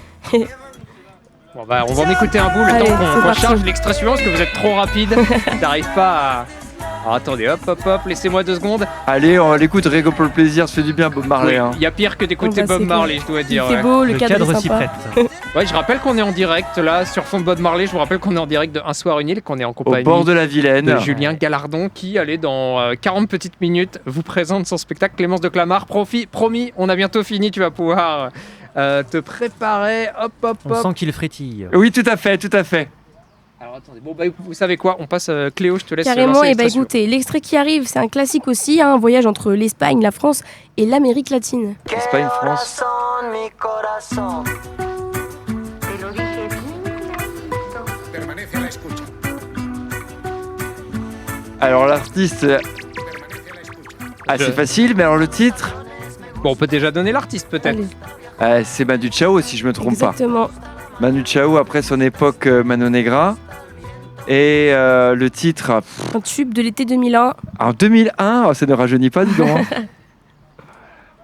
Bon, bah, on va en écouter un bout le Allez, temps c'est qu'on parti. recharge l'extrait suivant parce que vous êtes trop rapide. J'arrive pas à. Alors attendez, hop, laissez-moi 2 secondes. Allez, on l'écoute, Rego pour le plaisir, ça fait du bien Bob Marley. hein. Il y a pire que d'écouter Oh, bah, Bob c'est Marley, cool. je dois dire. Il fait beau, le cadre est s'y sympa. prête. Ouais, je rappelle qu'on est en direct là sur fond de Bob Marley. Je vous rappelle qu'on est en direct de Un Soir une île, qu'on est en Au compagnie bord de la Vilaine. de Julien Galardon qui, allez, dans 40 petites minutes, vous présente son spectacle Clémence de Clamart. Promis, on a bientôt fini, tu vas pouvoir te préparer. Hop. On sent qu'il frétille. Oui, tout à fait. Alors attendez, bon bah vous savez quoi, on passe Cléo, je te laisse Carrément, lancer et bah l'extrait suivant. écoutez, l'extrait qui arrive, c'est un classique aussi, hein, un voyage entre l'Espagne, la France et l'Amérique latine. Espagne, France. Alors l'artiste. C'est facile, mais alors le titre. Bon, on peut déjà donner l'artiste peut-être. Allez. C'est Manu Chao, si je me trompe Exactement. pas. Manu Chao, après son époque Mano Negra. Et le titre. Un tube de l'été 2001. En 2001, ça ne rajeunit pas, dis donc.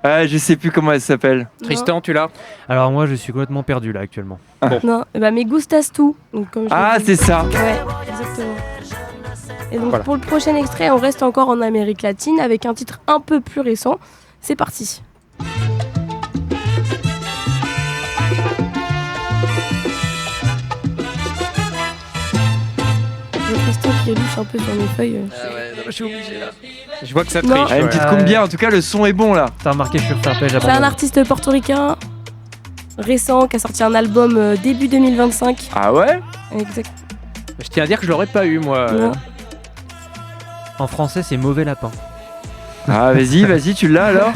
Je sais plus comment elle s'appelle. Tristan, tu l'as? Alors moi, je suis complètement perdu là actuellement. Non, bah Me Gustas Tu. Donc, comme je l'ai dit. C'est ça. Ouais, exactement. Et donc Voilà. pour le prochain extrait, on reste encore en Amérique latine avec un titre un peu plus récent. C'est parti. Le Tristan qui louche un peu sur mes feuilles. Je suis obligé là. Je vois que ça Non. triche. Une petite cumbia, en tout cas, le son est bon là. T'as remarqué, je suis faire C'est un artiste portoricain récent qui a sorti un album début 2025. Ah ouais? Exact. Je tiens à dire que je l'aurais pas eu moi. Non. En français, c'est Mauvais Lapin. Ah vas-y, tu l'as alors?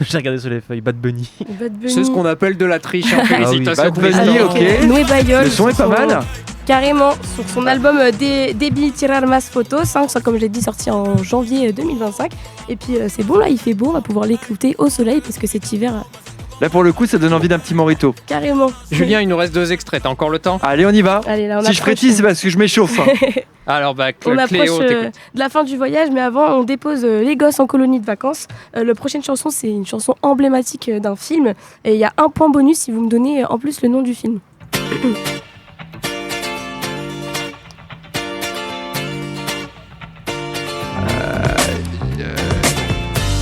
J'ai regardé sur les feuilles, Bad Bunny. Bad Bunny. C'est ce qu'on appelle de la triche. Hein. Félicitations. Bad Bunny, Tristan. ok. Noé Bayol. Le son est pas sur son- mal. Carrément, sur son album Débit Tirar Mas Photos, hein, ça, comme je l'ai dit, sorti en janvier 2025. Et puis c'est bon, là, il fait beau, on va pouvoir l'écouter au soleil parce que cet hiver, Là pour le coup, ça donne envie d'un petit morito. carrément. Julien, il nous reste 2 extraits. T'as encore le temps? Allez, on y va. Allez, là, on Si je approche, frétille, c'est parce que je m'échauffe. Alors bah on Cléo, approche t'écoutes. de la fin du voyage, mais avant, on dépose les gosses en colonie de vacances. La prochaine chanson, c'est une chanson emblématique d'un film. Et il y a un point bonus si vous me donnez en plus le nom du film.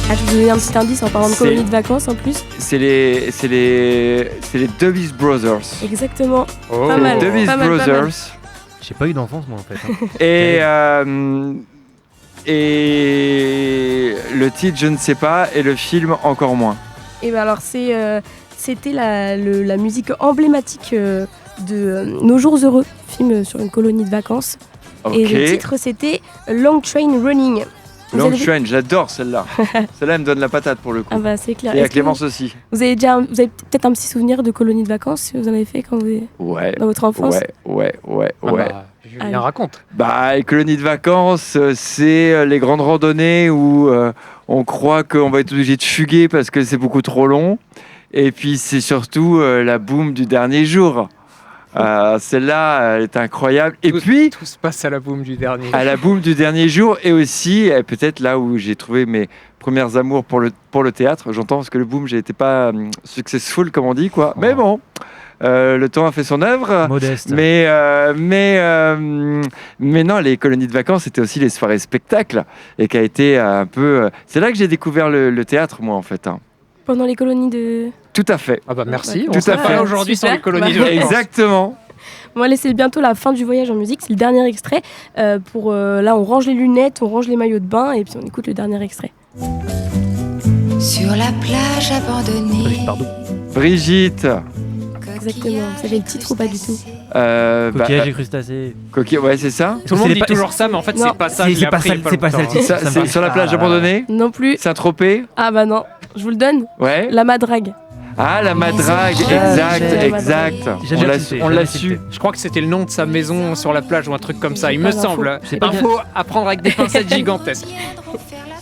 Ah, je vous donne un petit indice en parlant de C'est- colonie de vacances en plus. C'est les Davis Brothers. Exactement. Oh. Pas mal. Davis pas mal, pas mal. Brothers. J'ai pas eu d'enfance moi en fait. hein. Et le titre, je ne sais pas, et le film encore moins. Et ben alors c'était la musique emblématique de Nos Jours Heureux, film sur une colonie de vacances. Ok. Et le titre c'était Long Train Running. Vous Long avez- Train, j'adore celle-là. Celle-là, elle me donne la patate pour le coup. Ah bah c'est clair. Et à Est-ce que Clémence aussi. vous avez peut-être un petit souvenir de colonie de vacances si vous en avez fait quand vous Ouais. dans votre enfance. Ouais. Ah bah, Julien Allez. raconte. Bah, les colonies de vacances, c'est les grandes randonnées où on croit qu'on va être obligé de fuguer parce que c'est beaucoup trop long. Et puis, c'est surtout la boum du dernier jour. Celle-là, elle est incroyable. Et puis, Tout se passe à la boum du dernier. à la boum du dernier jour, et aussi, peut-être là où j'ai trouvé mes premières amours pour le théâtre. J'entends parce que le boom, j'ai été pas successful, comme on dit, quoi. Mais bon, le temps a fait son œuvre. Modeste. Mais non, les colonies de vacances, c'était aussi les soirées spectacles, et qui a été un peu. C'est là que j'ai découvert le théâtre, moi, en fait. hein. Pendant les colonies de. Tout à fait. Ah bah merci. Tout On serait à pas fait. là aujourd'hui sans Super. les colonies de Bah, vacances. Exactement. Bon allez, c'est bientôt la fin du voyage en musique, c'est le dernier extrait. Là on range les lunettes, on range les maillots de bain et puis on écoute le dernier extrait. sur la plage abandonnée. Brigitte. Exactement. Vous savez le titre ou pas du tout? Coquillage et crustacés. Ouais, c'est ça. Tout le monde dit toujours ça, mais en fait, Non. c'est pas ça. C'est pas ça le titre. Ça, c'est sur la plage abandonnée. Non plus. Saint-Tropez. Ah bah non. Je vous le donne. Ouais. La Madrague. Ah, la Madrague, exact. On l'a su. Je crois que c'était le nom de sa maison sur la plage ou un truc comme ça, il me semble. C'est pas Info à prendre avec des pincettes gigantesques.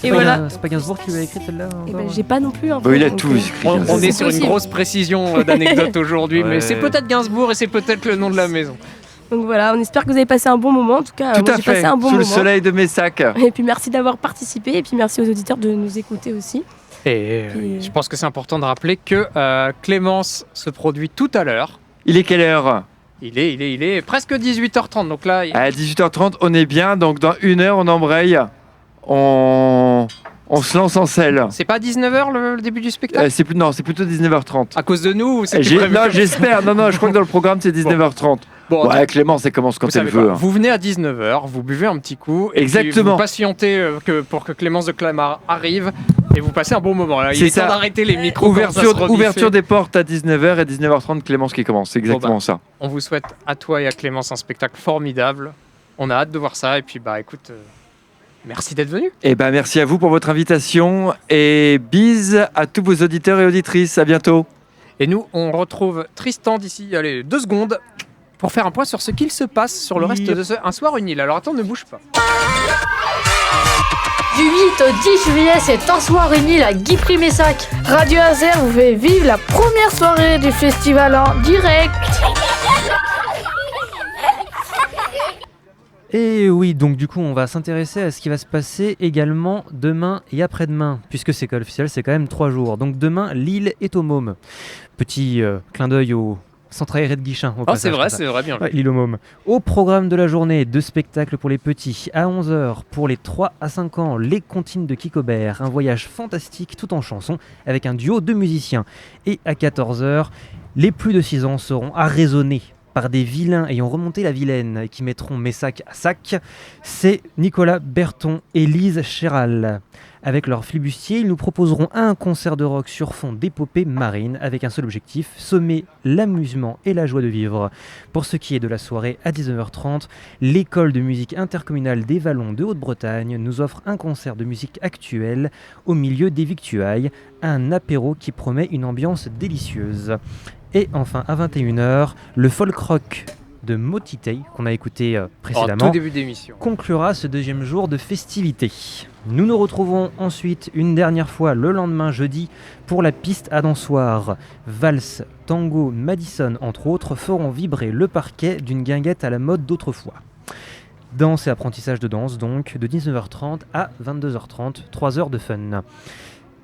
Et voilà. C'est pas Gainsbourg qui l'a écrit celle-là Eh ben, j'ai pas non plus. Bon, il a tout écrit. On est sur une possible. grosse précision d'anecdote aujourd'hui, mais Ouais. c'est peut-être Gainsbourg et c'est peut-être le nom de la maison. Donc voilà, on espère que vous avez passé un bon moment. En tout cas, Tout moi, à j'ai fait. passé un bon Sous moment. le soleil de Messac. Et puis merci d'avoir participé. Et puis merci aux auditeurs de nous écouter aussi. Et je pense que c'est important de rappeler que Clémence se produit tout à l'heure. Il est quelle heure? Il est presque 18h30, donc là... À 18h30, on est bien. Donc dans 1 heure, on embraye. On se lance en selle. C'est pas 19h le début du spectacle? C'est plutôt 19h30. À cause de nous ou c'était prévu Non, comme- j'espère. Non, je crois que dans le programme, c'est 19h30. Bon, Ouais, Clémence, elle commence quand vous elle savez veut. quoi, vous venez à 19h, vous buvez un petit coup, et puis Exactement. vous patientez pour que Clémence de Clamart arrive, et vous passez un bon moment. Là, il C'est est temps ça. d'arrêter les micros. quand ça se rediffuse. Ouverture des portes à 19h et 19h30, Clémence qui commence. C'est exactement ça. On vous souhaite à toi et à Clémence un spectacle formidable. On a hâte de voir ça, et puis bah écoute, merci d'être venu. Et ben merci à vous pour votre invitation et bise à tous vos auditeurs et auditrices. À bientôt. Et nous, on retrouve Tristan d'ici 2 secondes pour faire un point sur ce qu'il se passe sur le reste de ce Un Soir une île. Alors attends, ne bouge pas. Du 8 au 10 juillet, c'est Un Soir une île à Guipry-Messac. Radio Laser vous fait vivre la première soirée du festival en direct. Et oui, donc du coup, on va s'intéresser à ce qui va se passer également demain et après-demain, puisque c'est officiel, c'est quand même 3 jours. Donc demain, Lille est au Môme. Petit clin d'œil au centre aéré de Guichin. C'est vrai, bien vu. Lille au Môme. Au programme de la journée, 2 spectacles pour les petits. À 11h, pour les 3 à 5 ans, Les Comptines de Kikobert. Un voyage fantastique tout en chansons avec un duo de musiciens. Et à 14h, les plus de 6 ans seront arraisonnés par des vilains ayant remonté la Vilaine et qui mettront Messac à sac. C'est Nicolas Berton et Lise Chéral. Avec leur flibustier, ils nous proposeront un concert de rock sur fond d'épopée marine avec un seul objectif, sommer l'amusement et la joie de vivre. Pour ce qui est de la soirée à 19h30, l'école de musique intercommunale des Vallons de Haute-Bretagne nous offre un concert de musique actuelle au milieu des victuailles, un apéro qui promet une ambiance délicieuse. Et enfin, à 21h, le folk rock de Motitei, qu'on a écouté précédemment, Tout début d'émission. conclura ce 2e jour de festivités. Nous nous retrouvons ensuite une dernière fois le lendemain jeudi pour la piste à dansoir. Valse, tango, Madison, entre autres, feront vibrer le parquet d'une guinguette à la mode d'autrefois. Danse et apprentissage de danse, donc, de 19h30 à 22h30, 3 heures de fun.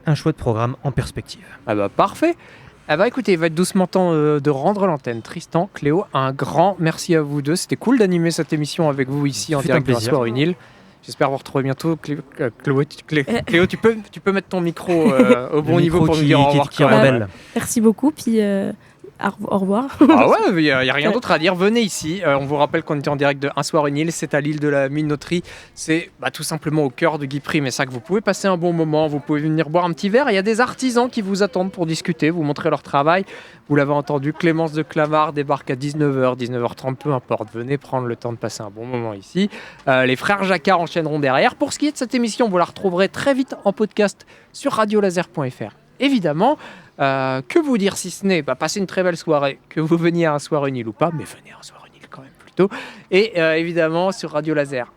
Un chouette programme en perspective. Ah bah parfait. Ah bah écoutez, il va être doucement temps de rendre l'antenne. Tristan, Cléo, un grand merci à vous deux. C'était cool d'animer cette émission avec vous ici en C'est direct un de Un plaisir. Soir une île. J'espère vous retrouver bientôt. Cléo, tu peux mettre ton micro au bon Le niveau micro pour nous qui- dire au qui- revoir. qui quand même. rebelle. Merci beaucoup. Puis au revoir. Ah ouais, il n'y a rien d'autre à dire. Venez ici. On vous rappelle qu'on était en direct de Un Soir une île. C'est à l'île de la Minoterie. C'est tout simplement au cœur de Guipry-Messac. Vous pouvez passer un bon moment. Vous pouvez venir boire un petit verre. Il y a des artisans qui vous attendent pour discuter, vous montrer leur travail. Vous l'avez entendu, Clémence de Clamart débarque à 19h, 19h30, peu importe. Venez prendre le temps de passer un bon moment ici. Les frères Jacquard enchaîneront derrière. Pour ce qui est de cette émission, vous la retrouverez très vite en podcast sur radiolaser.fr. Évidemment, que vous dire si ce n'est passer une très belle soirée, que vous veniez à Un Soir une île ou pas, mais venez à Un Soir une île quand même plutôt. Et évidemment sur Radio Laser,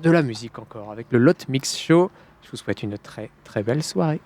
de la musique encore avec le Lot Mix Show. Je vous souhaite une très très belle soirée.